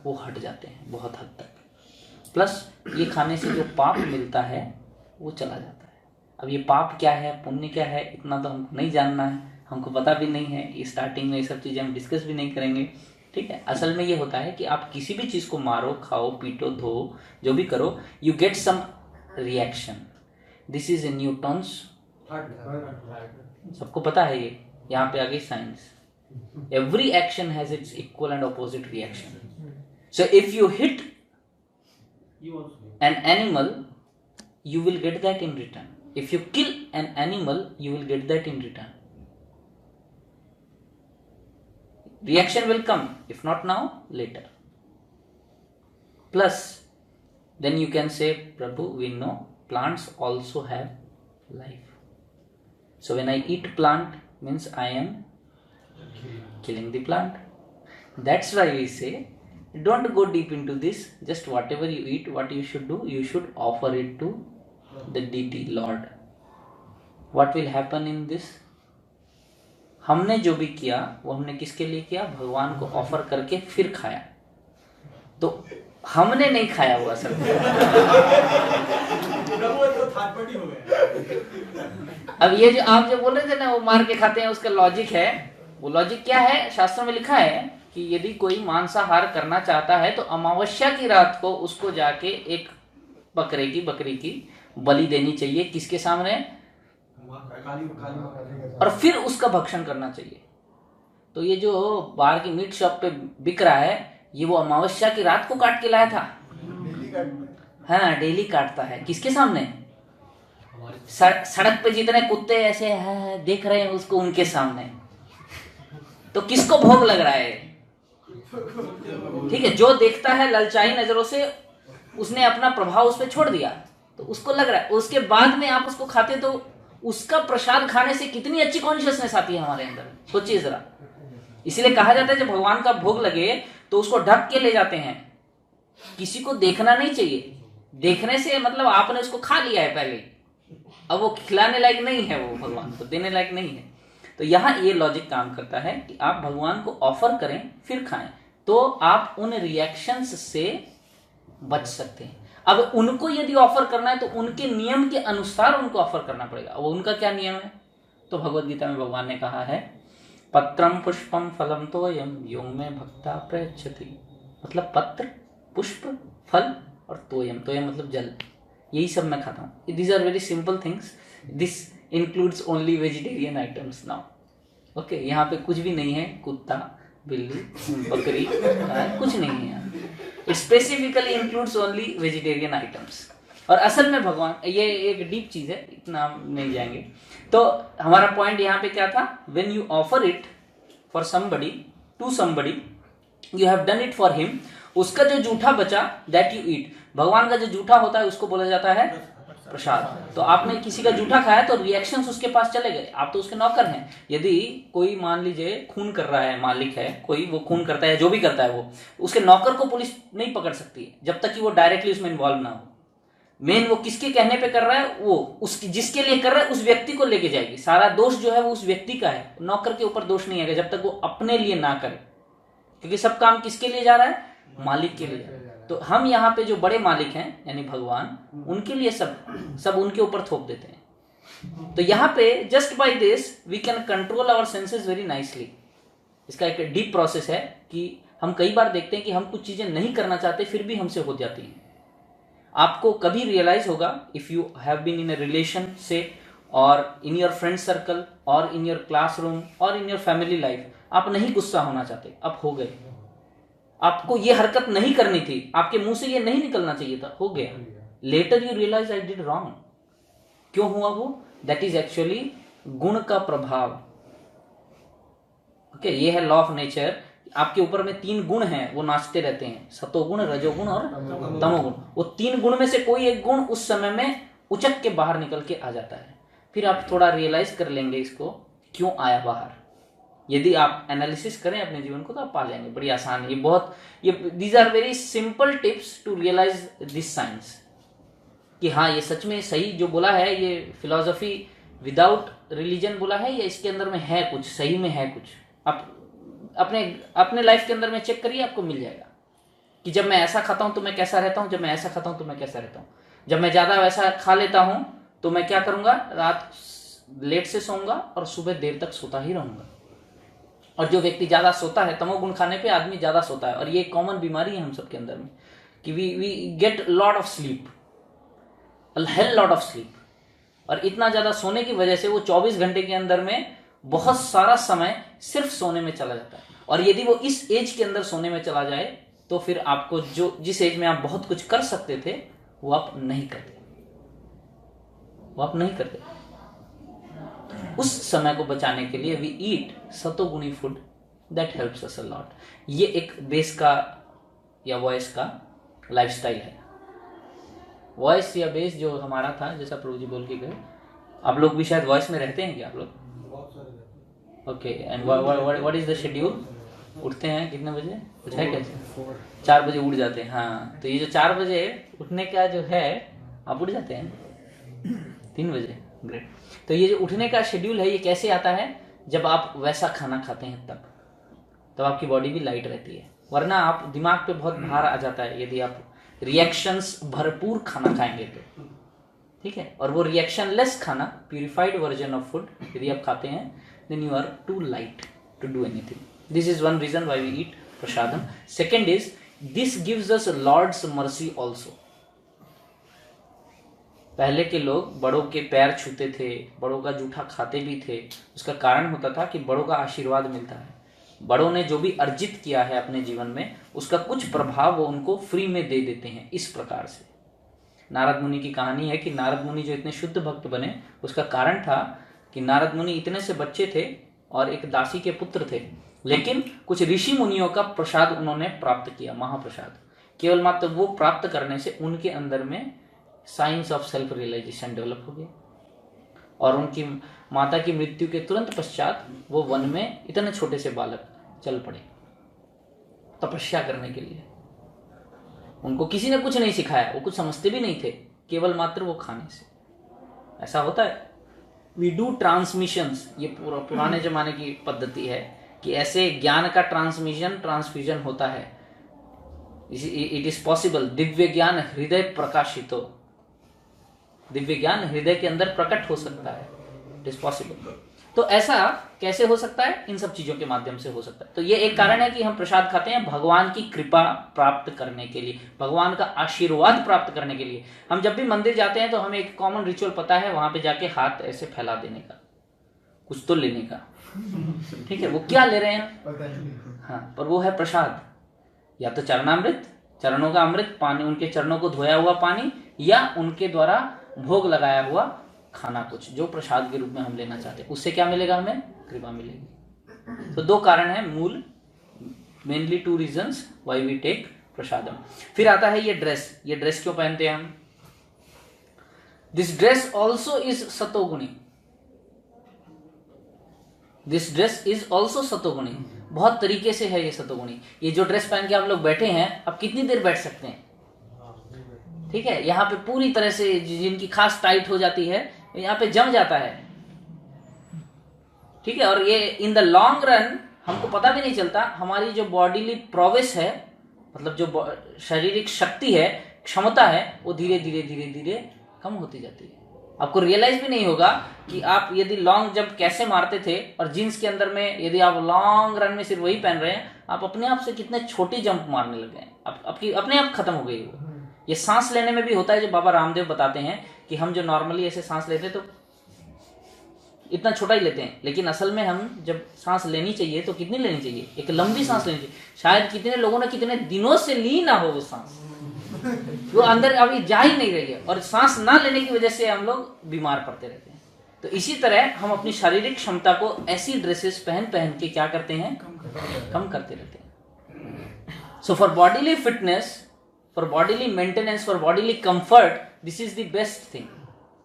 वो हट जाते हैं बहुत हद तक। प्लस ये खाने से जो पाप मिलता है वो चला जाता है। अब ये पाप क्या है, पुण्य क्या है, इतना तो हमको नहीं जानना है, हमको पता भी नहीं है। स्टार्टिंग में ये सब चीजें हम डिस्कस भी नहीं करेंगे, ठीक है। असल में ये होता है कि आप किसी भी चीज को मारो, खाओ, पीटो, धो, जो भी करो, you get some reaction. This is a Newton's, सबको पता है ये, यहाँ पे आ गई science. Every action has its equal and opposite reaction. So if you hit an animal you will get that in return. If you kill an animal, you will get that in return. Reaction will come, if not now, later. Plus, then you can say, Prabhu, we know plants also have life. So when I eat plant, means I am killing the plant. That's why we say, don't go deep into this. Just whatever you eat, what you should do, you should offer it to the deity Lord. What will happen in this? हमने जो भी किया वो हमने किसके लिए किया? भगवान को ऑफर करके फिर खाया। तो हमने नहीं खाया हुआ सब। अब ये जो आप जो बोल रहे थे ना, वो मार के खाते हैं, उसका लॉजिक है। वो लॉजिक क्या है? शास्त्रों में लिखा है कि यदि कोई मांसाहार करना चाहता है तो अमावस्या की रात को उसको जाके एक बकरी की बलि देनी चाहिए। किसके सामने? और फिर उसका भक्षण करना चाहिए। तो ये जो बाहर की मीट शॉप पे बिक रहा है, ये वो अमावस्या की रात को काट के लाया था, है ना, डेली काटता है। किसके सामने? सड़क पे जितने कुत्ते ऐसे देख रहे हैं उसको, उनके सामने। तो किसको भोग लग रहा है? ठीक है, जो देखता है ललचाई नजरों से, उसने अपना प्रभाव उस पर छोड़ दिया, तो उसको लग रहा है। उसके बाद में आप उसको खाते तो उसका प्रसाद खाने से कितनी अच्छी कॉन्शियसनेस आती है हमारे अंदर, सोचिए जरा। इसलिए कहा जाता है जब भगवान का भोग लगे तो उसको ढक के ले जाते हैं। किसी को देखना नहीं चाहिए। देखने से मतलब आपने उसको खा लिया है पहले, अब वो खिलाने लायक नहीं है, वो भगवान को देने लायक नहीं है। तो यहाँ ये लॉजिक काम करता है कि आप भगवान को ऑफर करें फिर खाएं, तो आप उन रिएक्शंस से बच सकते हैं। अब उनको यदि ऑफर करना है तो उनके नियम के अनुसार उनको ऑफर करना पड़ेगा। वो उनका क्या नियम है? तो भगवद गीता में भगवान ने कहा है, पत्रम पुष्पम फलम तोयम यो में भक्ता प्रयच्छति। मतलब पत्र, पुष्प, फल और तोयम। तोयम मतलब जल। यही सब मैं खाता हूँ। These are very simple things. This includes only vegetarian items now. Okay, यहाँ पे कुछ भी नहीं है कुत्ता, बिल्ली, बकरी, कुछ नहीं है यहाँ। It specifically includes only vegetarian items. और असल में भगवान, ये एक डीप चीज है, इतना हम नहीं जाएंगे। तो हमारा पॉइंट यहाँ पे क्या था, when you offer it for somebody, to somebody, you have done it for him, उसका जो जूठा बचा दैट यू ईट। भगवान का जो जूठा होता है उसको बोला जाता है प्रसाद। तो आपने किसी का जूठा खाया तो रिएक्शंस उसके पास चले गए, आप तो उसके नौकर हैं। यदि कोई मान लीजिए खून कर रहा है, मालिक है कोई, वो खून करता है, जो भी करता है, वो उसके नौकर को पुलिस नहीं पकड़ सकती है जब तक कि वो डायरेक्टली उसमें इन्वॉल्व ना हो। मेन वो किसके कहने पे कर रहा है, वो उसकी जिसके लिए कर रहा है उस व्यक्ति को लेके जाएगी। सारा दोष जो है वो उस व्यक्ति का है, नौकर के ऊपर दोष नहीं आएगा जब तक वो अपने लिए ना करे, क्योंकि सब काम किसके लिए जा रहा है, मालिक के लिए। तो हम यहाँ पे जो बड़े मालिक हैं यानी भगवान, उनके लिए सब उनके ऊपर थोप देते हैं। तो यहाँ पे just by this we can control our senses very nicely. इसका एक डीप प्रोसेस है कि हम कई बार देखते हैं कि हम कुछ चीजें नहीं करना चाहते फिर भी हमसे हो जाती हैं। आपको कभी रियलाइज होगा, if you have been in a relation से, और इन योर फ्रेंड सर्कल, और इन योर क्लासरूम, और इन योर फैमिली लाइफ, आप नहीं गुस्सा होना चाहते, आप हो गए। आपको ये हरकत नहीं करनी थी, आपके मुंह से ये नहीं निकलना चाहिए था, हो गया। Later you realise I did wrong. क्यों हुआ वो? दैट इज एक्चुअली गुण का प्रभाव। ओके, ये है लॉ ऑफ नेचर। आपके ऊपर में 3 गुण हैं, वो नाचते रहते हैं, सतोगुण, रजोगुण और तमोगुण। वो 3 गुण में से कोई एक गुण उस समय में उचक के बाहर निकल के आ जाता है। फिर आप थोड़ा रियलाइज कर लेंगे इसको क्यों आया बाहर। यदि आप एनालिसिस करें अपने जीवन को तो आप पा लेंगे, बड़ी आसान है ये these are very simple tips to realise this science, कि हाँ ये सच में सही जो बोला है, ये फिलॉसफी विदाउट रिलीजन बोला है, या इसके अंदर में है कुछ, सही में है कुछ। आप अपने लाइफ के अंदर में चेक करिए, आपको मिल जाएगा कि जब मैं ऐसा खाता हूं तो मैं कैसा रहता हूं, जब मैं ऐसा खाता हूं तो मैं कैसा रहता हूं। जब मैं ज्यादा वैसा खा लेता हूं तो मैं क्या करूंगा, रात लेट से सोऊंगा और सुबह देर तक सोता ही रहूंगा। और जो व्यक्ति ज्यादा सोता है, तमोगुण खाने पे आदमी ज्यादा सोता है, और ये कॉमन बीमारी है हम सबके अंदर में, कि we get lot of sleep, hell lot of sleep. और इतना ज्यादा सोने की वजह से वो 24 घंटे के अंदर में बहुत सारा समय सिर्फ सोने में चला जाता है। और यदि वो इस एज के अंदर सोने में चला जाए तो फिर आपको जिस एज में आप बहुत कुछ कर सकते थे वो आप नहीं करते, उस समय को बचाने के लिए वी ईट सतोगुणी food that helps us a lot. ये एक बेस का या वॉइस का लाइफस्टाइल है। वॉइस या बेस जो हमारा था, जैसा प्रभु जी बोल के गए, आप लोग भी शायद वॉइस में रहते हैं क्या आप लोग? Okay, and what is the schedule? उठते हैं कितने बजे? कुछ है कैसे? 4 बजे उठ जाते हैं। हाँ, तो ये जो 4 बजे उठने का जो है, आप उठ जाते हैं 3 बजे। ग्रेट। तो ये जो उठने का शेड्यूल है ये कैसे आता है? जब आप वैसा खाना खाते हैं तब आपकी बॉडी भी लाइट रहती है, वरना आप दिमाग पे बहुत भार आ जाता है यदि आप रिएक्शंस भरपूर खाना खाएंगे तो, ठीक है। और वो रिएक्शन लेस खाना, प्यूरिफाइड वर्जन ऑफ फूड यदि आप खाते हैं, then you are too light to do anything. This is one reason why we eat prasadam. Second is this gives us Lord's mercy also. पहले के लोग बड़ों के पैर छूते थे, बड़ों का जूठा खाते भी थे। उसका कारण होता था कि बड़ों का आशीर्वाद मिलता है, बड़ों ने जो भी अर्जित किया है अपने जीवन में उसका कुछ प्रभाव वो उनको फ्री में दे देते हैं। इस प्रकार से नारद मुनि की कहानी है कि नारद मुनि जो इतने शुद्ध भक्त बने, उसका कारण था कि नारद मुनि इतने से बच्चे थे और एक दासी के पुत्र थे, लेकिन कुछ ऋषि मुनियों का प्रसाद उन्होंने प्राप्त किया, महाप्रसाद। केवल मात्र वो प्राप्त करने से उनके अंदर में science of self realisation develop हो गया, और उनकी माता की मृत्यु के तुरंत पश्चात वो वन में इतने छोटे से बालक चल पड़े तपस्या करने के लिए। उनको किसी ने कुछ नहीं सिखाया, वो कुछ समझते भी नहीं थे, केवल मात्र वो खाने से। ऐसा होता है, वी डू ट्रांसमिशंस। ये पुराने जमाने की पद्धति है कि ऐसे ज्ञान का ट्रांसफ्यूजन होता है। It is possible. दिव्य ज्ञान हृदय प्रकाशित हो, दिव्य ज्ञान हृदय के अंदर प्रकट हो सकता है। It is possible. तो ऐसा कैसे हो सकता है? इन सब चीजों के माध्यम से हो सकता है। तो ये एक कारण है कि हम प्रसाद खाते हैं भगवान की कृपा प्राप्त करने के लिए, भगवान का आशीर्वाद प्राप्त करने के लिए। हम जब भी मंदिर जाते हैं तो हमें एक कॉमन रिचुअल पता है, वहां पे जाके हाथ ऐसे फैला देने का। कुछ तो लेने का, ठीक है। वो क्या ले रहे हैं? पता नहीं। हाँ, पर वो है प्रसाद, या तो चरणामृत, चरणों का अमृत पानी, उनके चरणों को धोया हुआ पानी, या उनके द्वारा भोग लगाया हुआ खाना, कुछ जो प्रसाद के रूप में हम लेना चाहते हैं। उससे क्या मिलेगा? हमें कृपा मिलेगी। तो 2 कारण है मूल, mainly 2 reasons why we take prasadam. फिर आता है ये ड्रेस। ये ड्रेस क्यों पहनते हैं हम? दिस ड्रेस ऑल्सो इज सतोगुणी। दिस ड्रेस इज ऑल्सो सतोगुणी। बहुत तरीके से है ये सतोगुणी। ये जो ड्रेस पहन के आप लोग बैठे हैं, अब कितनी देर बैठ सकते हैं? ठीक है, यहाँ पे पूरी तरह से जिनकी खास टाइट हो जाती है, यहाँ पे जम जाता है, ठीक है। और ये इन द लॉन्ग रन हमको पता भी नहीं चलता, हमारी जो बॉडीली प्रोग्रेस है, मतलब जो शारीरिक शक्ति है, क्षमता है, वो धीरे धीरे धीरे धीरे कम होती जाती है। आपको रियलाइज भी नहीं होगा कि आप यदि लॉन्ग जंप कैसे मारते थे, और जीन्स के अंदर में यदि आप लॉन्ग रन में सिर्फ वही पहन रहे हैं, आप अपने आप से कितने छोटी जंप मारने लग गए, आपकी अपने आप खत्म हो गई वो। ये सांस लेने में भी होता है, जो बाबा रामदेव बताते हैं कि हम जो नॉर्मली ऐसे सांस लेते हैं तो इतना छोटा ही लेते हैं, लेकिन असल में हम जब सांस लेनी चाहिए तो कितनी लेनी चाहिए? एक लंबी सांस लेनी चाहिए। शायद कितने लोगों ने कितने दिनों से ली ना हो वो सांस, वो अंदर अभी जा ही नहीं रही है, और सांस ना लेने की वजह से हम लोग बीमार पड़ते रहते हैं। तो इसी तरह हम अपनी शारीरिक क्षमता को ऐसी ड्रेसेस पहन पहन के क्या करते हैं? कम करते रहते हैं। So for bodily fitness, for bodily maintenance, for bodily comfort, this is the best thing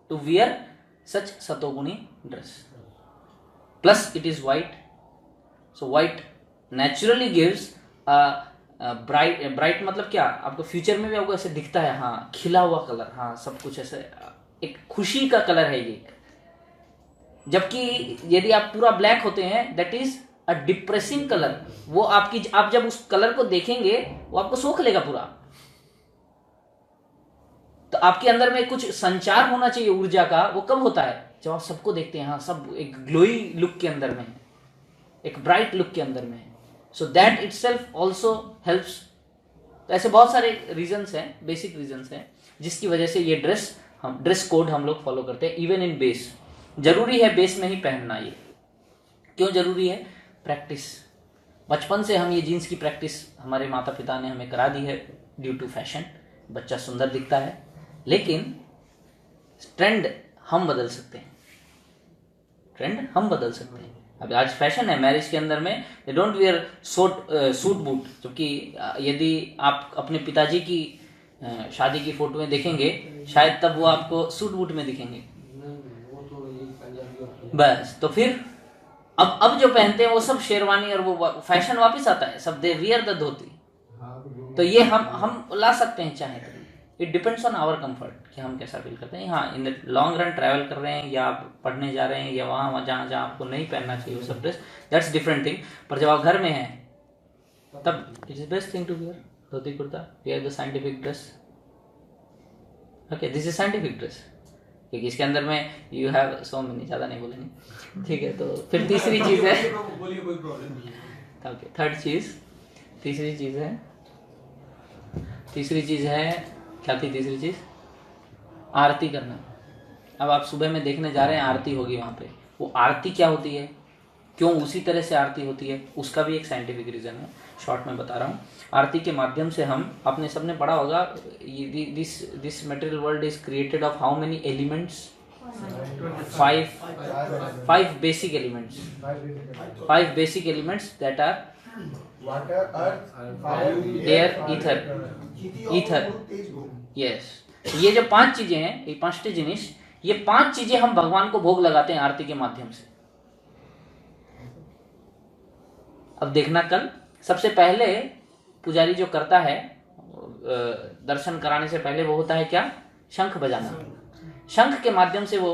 to wear such satoguni dress. Plus it is white, so white naturally gives a bright मतलब क्या? आपको फ्यूचर में भी आपको ऐसे दिखता है, हाँ खिला हुआ कलर, हाँ सब कुछ ऐसे एक खुशी का कलर है ये। जबकि यदि आप पूरा ब्लैक होते हैं, that is a depressing colour. वो आप जब उस कलर को देखेंगे, वो आपको सोख लेगा पूरा। तो आपके अंदर में कुछ संचार होना चाहिए ऊर्जा का। वो कब होता है? जब आप सबको देखते हैं, हाँ सब एक ग्लोई लुक के अंदर में है, एक ब्राइट लुक के अंदर में है। So that itself also helps. तो ऐसे बहुत सारे रीजंस हैं, बेसिक रीजंस हैं, जिसकी वजह से ये ड्रेस कोड हम लोग फॉलो करते हैं। इवन इन बेस जरूरी है, बेस में ही पहनना। ये क्यों जरूरी है? प्रैक्टिस। बचपन से हम ये जीन्स की प्रैक्टिस हमारे माता पिता ने हमें करा दी है, ड्यू टू फैशन। बच्चा सुंदर दिखता है, लेकिन ट्रेंड हम बदल सकते हैं। ट्रेंड हम बदल सकते हैं। अब आज फैशन है मैरिज के अंदर में, they don't wear suit boot, जबकि यदि आप अपने पिताजी की शादी की फोटोएं देखेंगे, शायद तब वो आपको सूट बूट में दिखेंगे। बस, तो फिर अब जो पहनते हैं वो सब शेरवानी, और वो फैशन वापस आता है, सब दे वियर द धोती। तो ये हम ला सकते हैं चाहे तो। It depends on our comfort कि हम कैसा फील करते हैं। हाँ, in the long run travel कर रहे हैं, या आप पढ़ने जा रहे हैं, या वहाँ जहाँ आपको नहीं पहनना चाहिए वो सब ड्रेस, दैट्स डिफरेंट थिंग। पर जब आप घर में हैं, तब it is best thing to wear dhoti kurta, wear the scientific dress. Okay, this is scientific dress, क्योंकि इसके अंदर में यू हैव सो मेनी, ज़्यादा नहीं बोलेंगे, ठीक है। तो फिर तीसरी चीज़ है, ओके, थर्ड चीज़, तीसरी चीज़ है क्या थी तीसरी चीज? आरती करना। अब आप सुबह में देखने जा रहे हैं, आरती होगी वहां पे। वो आरती क्या होती है, क्यों उसी तरह से आरती होती है, उसका भी एक साइंटिफिक रीजन है, शॉर्ट में बता रहा हूँ। आरती के माध्यम से हम, आपने सबने पढ़ा होगा, this material world is created of how many elements? 5 basic elements. 5 basic elements that are water, earth, fire, air, ether। Yes, ये जो 5 चीजें हैं, ये 5 जिनिस, ये 5 चीजें हम भगवान को भोग लगाते हैं आरती के माध्यम से। अब देखना, कल सबसे पहले पुजारी जो करता है दर्शन कराने से पहले, वो होता है क्या? शंख बजाना। शंख के माध्यम से वो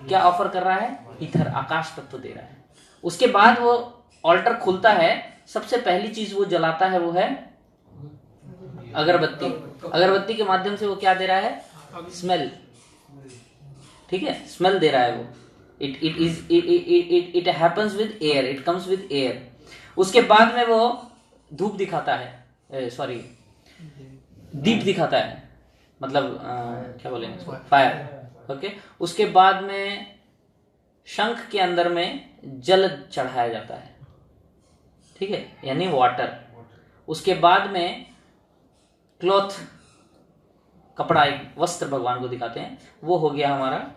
क्या ऑफर कर रहा है? ईथर, आकाश तत्व दे रहा है। उसके बाद वो ऑल्टर खुलता है, सबसे पहली चीज वो जलाता है वो है अगरबत्ती। अगरबत्ती के माध्यम से वो क्या दे रहा है? स्मेल, ठीक है, स्मेल दे रहा है वो। It happens with air, it comes with air. उसके बाद में वो धूप दिखाता है, सॉरी दीप दिखाता है, मतलब क्या बोलेंगे, फायर। ओके, उसके बाद में शंख के अंदर में जल चढ़ाया जाता है, ठीक है, यानी वाटर। उसके बाद में क्लॉथ, कपड़ा, एक वस्त्र भगवान को दिखाते हैं, वो हो गया हमारा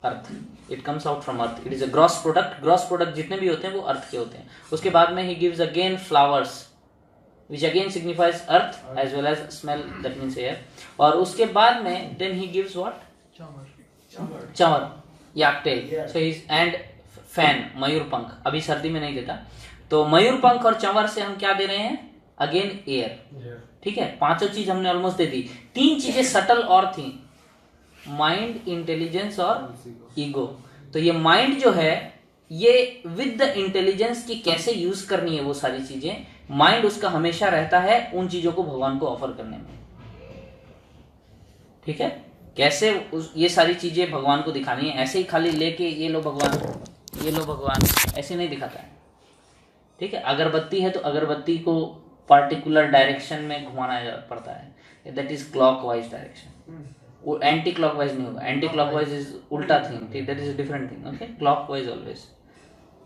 earth. It comes out from earth, it is a gross product. Gross product जितने भी होते हैं वो अर्थ के होते हैं। उसके बाद में he gives again flowers which again signifies earth as well as smell, that means air। और उसके बाद में then he gives what? Chanwar, yak tail, so he's and fan, मयूर पंख। अभी सर्दी में नहीं देता, तो मयूर पंख और चंवर से हम क्या दे रहे हैं? अगेन एयर, ठीक है। पांचों चीज हमने ऑलमोस्ट दे दी। तीन चीजें सटल और थी, माइंड, इंटेलिजेंस और ईगो। तो ये माइंड जो है, ये विद द इंटेलिजेंस की कैसे यूज करनी है वो सारी चीजें, माइंड उसका हमेशा रहता है उन चीजों को भगवान को ऑफर करने में, ठीक है। कैसे ये सारी चीजें भगवान को दिखानी है, ऐसे ही खाली लेके ये लो भगवान, ये लो भगवान, ऐसे नहीं दिखाता है, ठीक है। अगरबत्ती है तो अगरबत्ती को पार्टिकुलर डायरेक्शन में घुमाना पड़ता है, दैट इज क्लॉकवाइज डायरेक्शन। वो एंटी क्लॉकवाइज नहीं होगा, एंटी क्लॉकवाइज इज उल्टा थिंग, ठीक, that is different thing, okay. Clockwise always,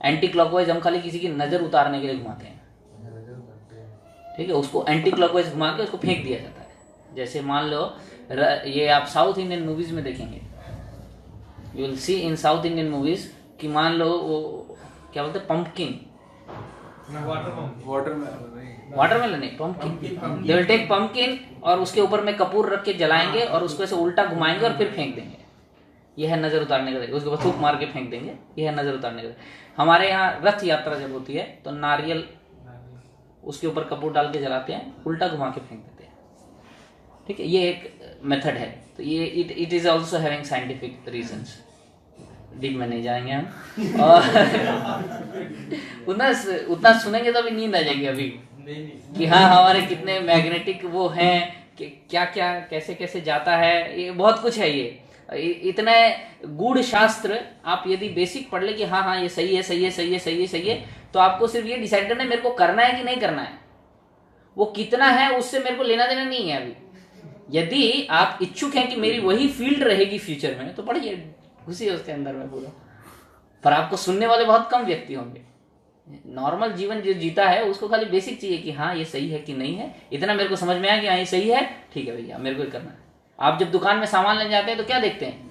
anti clockwise हम खाली किसी की नजर उतारने के लिए घुमाते हैं, ठीक है। उसको एंटी क्लॉकवाइज घुमा के उसको फेंक दिया जाता है। जैसे मान लो ये आप साउथ इंडियन मूवीज में देखेंगे, you will see in south Indian movies कि मान लो वो क्या बोलते हैं, पंपकिन, वाटरमेलन नहीं, pumpkin, they will take pumpkin और उसके ऊपर में कपूर रख के जलाएंगे और उसको ऐसे उल्टा घुमाएंगे और फिर फेंक देंगे। यह है नजर उतारने का तरीका। उसके बाद थूक मार के फेंक देंगे, यह है नजर उतारने का तरीका। हमारे यहाँ रथ यात्रा जब होती है तो नारियल उसके ऊपर कपूर डाल के जलाते हैं, उल्टा घुमा के फेंक देते हैं, ठीक है। ये एक मेथड है। तो ये it is also having scientific reasons, deep में नहीं जाएंगे हम। और उतना सुनेंगे तो अभी नींद आ जाएगी अभी कि हाँ हमारे कितने मैग्नेटिक वो हैं, कि क्या क्या कैसे कैसे जाता है, ये बहुत कुछ है। ये इतने गूढ़ शास्त्र आप यदि बेसिक पढ़ ले कि हाँ हाँ ये सही है, सही है, सही है, सही है, सही है, तो आपको सिर्फ ये डिसाइड करना है मेरे को करना है कि नहीं करना है। वो कितना है उससे मेरे को लेना देना नहीं है अभी। यदि आप इच्छुक हैं कि मेरी वही फील्ड रहेगी फ्यूचर में, तो पढ़िए, घुसिए उसके अंदर में पूरा। पर आपको सुनने वाले बहुत कम व्यक्ति होंगे। नॉर्मल जीवन जो जीता है उसको खाली बेसिक चाहिए कि हाँ ये सही है कि नहीं है, इतना मेरे को समझ में आया कि हाँ ये सही है, ठीक है भैया मेरे को ही करना है। आप जब दुकान में सामान लेने जाते हैं तो क्या देखते हैं?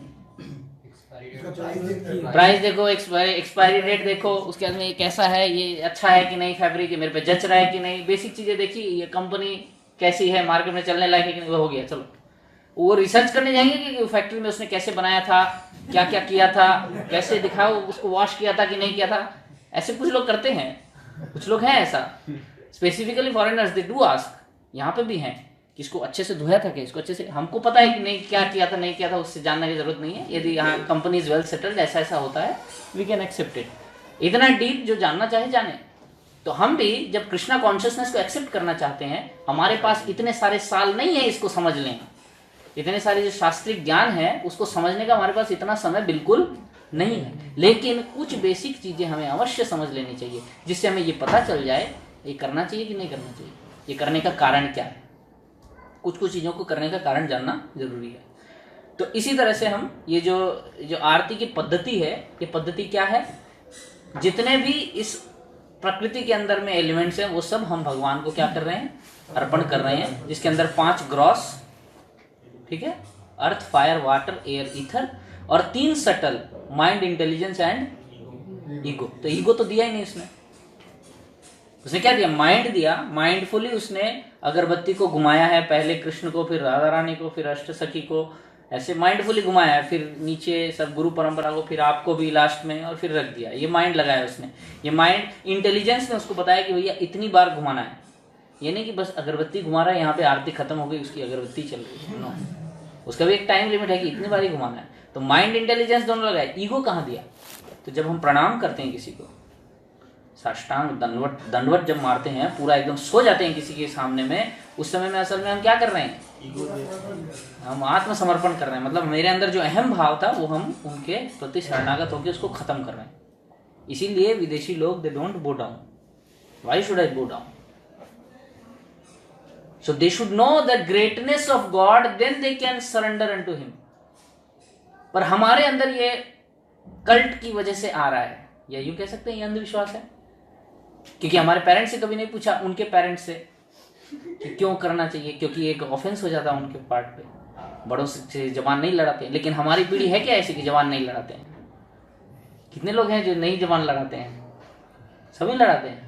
प्राइस देखो, एक्सपायरी डेट देखो, उसके बाद में ये कैसा है, ये अच्छा है कि नहीं, फैब्रिक मेरे पे जच रहा है कि नहीं, बेसिक चीजें देखी, ये कंपनी कैसी है, मार्केट में चलने लायक है कि नहीं, वो हो गया। चलो वो रिसर्च करने जाएंगे कि फैक्ट्री में उसने कैसे बनाया था, क्या क्या किया था, कैसे दिखाओ, उसको वॉश किया था कि नहीं किया था। ऐसे कुछ लोग करते हैं, कुछ लोग हैं ऐसा, specifically foreigners they do ask, यहाँ पे भी हैं कि इसको अच्छे से धोया था क्या, इसको अच्छे से, हमको पता है कि नहीं क्या किया था नहीं किया था, उससे जानने की जरूरत नहीं है। यदि यहाँ कंपनी इज वेल सेटल्ड, ऐसा ऐसा होता है, वी कैन एक्सेप्ट इट। इतना डीप जो जानना चाहे जाने। तो हम भी जब कृष्णा कॉन्शियसनेस को एक्सेप्ट करना चाहते हैं, हमारे पास इतने सारे साल नहीं है इसको समझ लें, इतने सारे जो शास्त्रीय ज्ञान है उसको समझने का हमारे पास इतना समय बिल्कुल नहीं है। लेकिन कुछ बेसिक चीजें हमें अवश्य समझ लेनी चाहिए, जिससे हमें ये पता चल जाए ये करना चाहिए कि नहीं करना चाहिए, ये करने का कारण क्या है। कुछ कुछ चीजों को करने का कारण जानना जरूरी है। तो इसी तरह से हम ये जो आरती की पद्धति है, ये पद्धति क्या है, जितने भी इस प्रकृति के अंदर में एलिमेंट्स हैं वो सब हम भगवान को क्या कर रहे हैं, अर्पण कर रहे हैं, जिसके अंदर 5 ग्रॉस, ठीक है, अर्थ, फायर, वाटर, एयर, ईथर, और 3 subtle, mind, intelligence and ego. तो ईगो तो दिया ही नहीं उसने क्या दिया, माइंड दिया। माइंडफुली उसने अगरबत्ती को घुमाया है, पहले कृष्ण को, फिर राधा रानी को, फिर अष्ट सखी को, ऐसे माइंडफुली घुमाया है, फिर नीचे सब गुरु परंपरा को, फिर आपको भी लास्ट में, और फिर रख दिया। ये माइंड लगाया उसने, ये माइंड इंटेलिजेंस ने उसको बताया कि भैया इतनी बार घुमाना है। ये नहीं कि बस अगरबत्ती घुमा रहा है, यहाँ पे आरती खत्म हो गई, उसकी अगरबत्ती चल रही है, नो, उसका भी एक टाइम लिमिट है कि इतनी बार ही घुमाना है। तो माइंड इंटेलिजेंस दोनों लगाए। ईगो कहाँ दिया? तो जब हम प्रणाम करते हैं किसी को, साष्टांग दंडवत जब मारते हैं, पूरा एकदम सो जाते हैं किसी के सामने में, उस समय में असल में हम क्या कर रहे हैं, हम आत्मसमर्पण कर रहे हैं। मतलब मेरे अंदर जो अहम भाव था वो हम उनके प्रति शरणागत होकर उसको खत्म कर रहे हैं। इसीलिए विदेशी लोग दे डोंट बो डाउन। व्हाई शुड आई बो down? So they should know the greatness of God, then they can surrender unto him. पर हमारे अंदर ये कल्ट की वजह से आ रहा है, या यूं कह सकते हैं ये अंधविश्वास है, क्योंकि हमारे पेरेंट्स से कभी नहीं पूछा उनके पेरेंट्स से कि क्यों करना चाहिए, क्योंकि एक ऑफेंस हो जाता है उनके पार्ट पे। बड़ों से जबान नहीं लड़ाते, लेकिन हमारी पीढ़ी है क्या ऐसी कि जबान नहीं लड़ाते हैं? कितने लोग हैं जो नहीं जबान लड़ाते हैं? सभी लड़ाते हैं।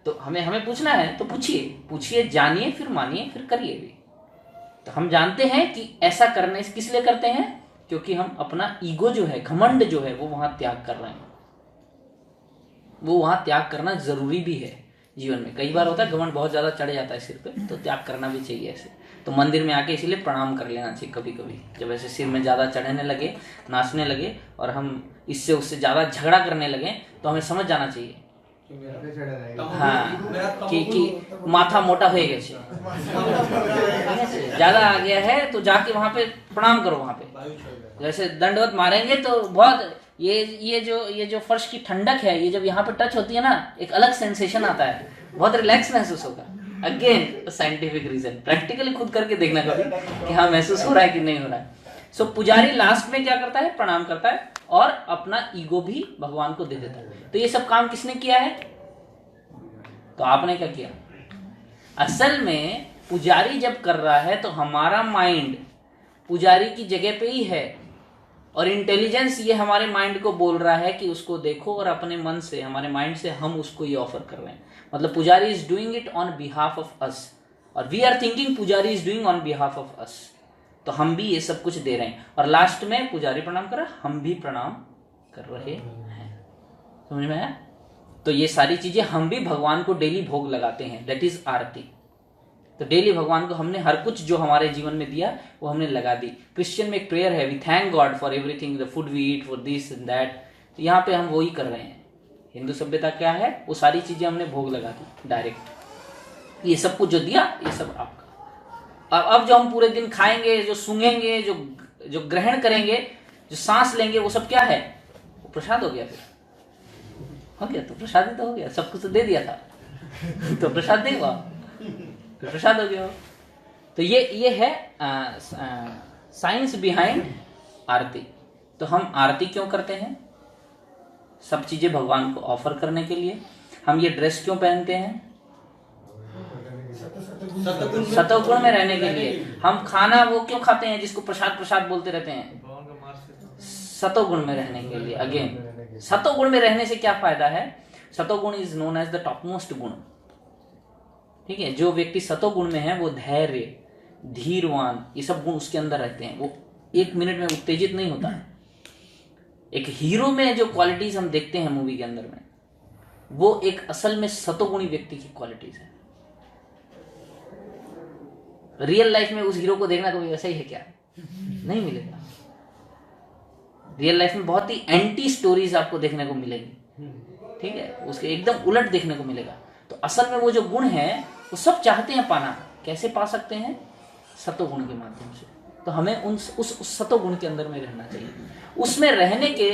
तो हमें पूछना है तो पूछिए, जानिए, फिर मानिए, फिर करिए भी। तो हम जानते हैं कि ऐसा करने से किस लिए करते हैं, क्योंकि हम अपना ईगो जो है, घमंड जो है, वो वहां त्याग कर रहे हैं। वो वहां त्याग करना जरूरी भी है जीवन में। कई बार होता है घमंड बहुत ज्यादा चढ़ जाता है सिर पे, तो त्याग करना भी चाहिए ऐसे। तो मंदिर में आके इसीलिए प्रणाम कर लेना चाहिए कभी कभी, जब ऐसे सिर में ज्यादा चढ़ने लगे, नाचने लगे और हम इससे उससे ज्यादा झगड़ा करने लगे, तो हमें समझ जाना चाहिए हाँ कि माथा मोटा हो गया, ज्यादा आ गया है, तो जाके वहां पे प्रणाम करो। वहां पे जैसे दंडवत मारेंगे तो बहुत ये जो फर्श की ठंडक है, ये जब यहाँ पे टच होती है ना, एक अलग सेंसेशन आता है, बहुत रिलैक्स महसूस होगा। अगेन साइंटिफिक रीजन, प्रैक्टिकली खुद करके देखना कभी कि हाँ महसूस हो रहा है कि नहीं हो रहा है। सो पुजारी लास्ट में क्या करता है, प्रणाम करता है और अपना ईगो भी भगवान को दे देता है। तो ये सब काम किसने किया है? तो आपने क्या किया? असल में पुजारी जब कर रहा है तो हमारा माइंड पुजारी की जगह पे ही है, और इंटेलिजेंस ये हमारे माइंड को बोल रहा है कि उसको देखो, और अपने मन से, हमारे माइंड से हम उसको ये ऑफर कर रहे हैं। मतलब पुजारी is doing it on behalf of us, और वी आर थिंकिंग पुजारी is doing on behalf of us. तो हम भी ये सब कुछ दे रहे हैं, और लास्ट में पुजारी प्रणाम कर रहा है, हम भी प्रणाम कर रहे हैं। समझ में आया? तो ये सारी चीजें हम भी भगवान को डेली भोग लगाते हैं, दैट इज आरती। तो डेली भगवान को हमने हर कुछ जो हमारे जीवन में दिया वो हमने लगा दी। क्रिश्चियन में एक प्रेयर है, we thank God for everything, the food we eat, for this and that. तो यहाँ पे हम वही कर रहे हैं। हिंदू सभ्यता क्या है, वो सारी चीजें हमने भोग लगा दी डायरेक्ट। ये सब कुछ जो दिया, ये सब आपका। अब जो हम पूरे दिन खाएंगे, जो सूंघेंगे, जो ग्रहण करेंगे, जो सांस लेंगे, वो सब क्या है? वो प्रसाद हो गया। फिर हो गया तो प्रसाद ही तो हो गया, सब कुछ तो दे दिया था तो प्रसाद देगा, फिर प्रसाद हो गया। तो ये है साइंस बिहाइंड आरती। तो हम आरती क्यों करते हैं? सब चीजें भगवान को ऑफर करने के लिए। हम ये ड्रेस क्यों पहनते हैं? सतोगुण में रहने के लिए। हम खाना वो क्यों खाते हैं जिसको प्रसाद प्रसाद बोलते रहते हैं? सतोगुण में रहने के लिए। अगेन सतोगुण में रहने से क्या फायदा है? सतोगुण is known as the top most गुण। ठीक है, जो व्यक्ति सतोगुण में है वो धैर्य, धीरवान, ये सब गुण उसके अंदर रहते हैं। वो एक मिनट में उत्तेजित नहीं होता है। एक हीरो में जो क्वालिटीज हम देखते हैं मूवी के अंदर में, वो एक असल में सतोगुणी व्यक्ति की क्वालिटीज है। रियल लाइफ में उस हीरो को देखना कभी वैसा ही है क्या? नहीं मिलेगा। रियल लाइफ में बहुत ही एंटी स्टोरीज आपको देखने को मिलेंगी। ठीक है, उसके एकदम उलट देखने को मिलेगा। तो असल में वो जो गुण है वो सब चाहते हैं पाना। कैसे पा सकते हैं? सतोगुण के माध्यम से। तो हमें उस सतोगुण के अंदर में रहना चाहिए। उसमें रहने के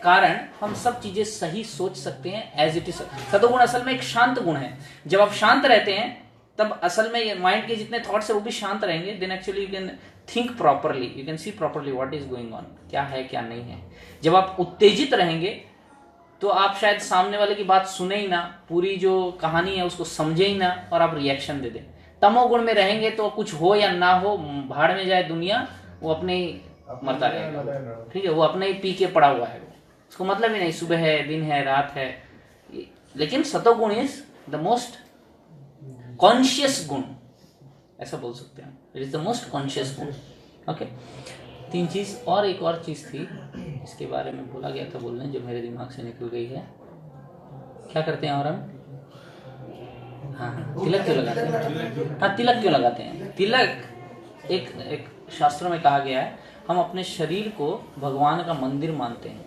कारण हम सब चीजें सही सोच सकते हैं एज इट इज। सतोगुण असल में एक शांत गुण है। जब आप शांत रहते हैं तब असल में माइंड के जितने थॉट्स है वो भी शांत रहेंगे। Then actually you can think properly, you can see properly what is going on, क्या है क्या नहीं है। जब आप उत्तेजित रहेंगे तो आप शायद सामने वाले की बात सुने ही ना, पूरी जो कहानी है उसको समझे ही ना, और आप रिएक्शन दे दें। तमोगुण में रहेंगे तो कुछ हो या ना हो, भाड़ में जाए दुनिया, वो अपने ही मरता रहेगा। ठीक है, वो अपने ही पी के पड़ा हुआ है, उसको मतलब ही नहीं सुबह है, दिन है, रात है। लेकिन सतोगुण इज द मोस्ट कॉन्शियस गुण, ऐसा बोल सकते हैं। It is the most conscious गुण। ओके, तीन चीज और एक और चीज थी इसके बारे में भूला गया था बोलने, जो मेरे दिमाग से निकल गई है। क्या करते हैं और हम? हाँ, तिलक क्यों लगाते हैं? हाँ, तिलक क्यों लगाते हैं? तिलक एक शास्त्रों में कहा गया है, हम अपने शरीर को भगवान का मंदिर मानते हैं।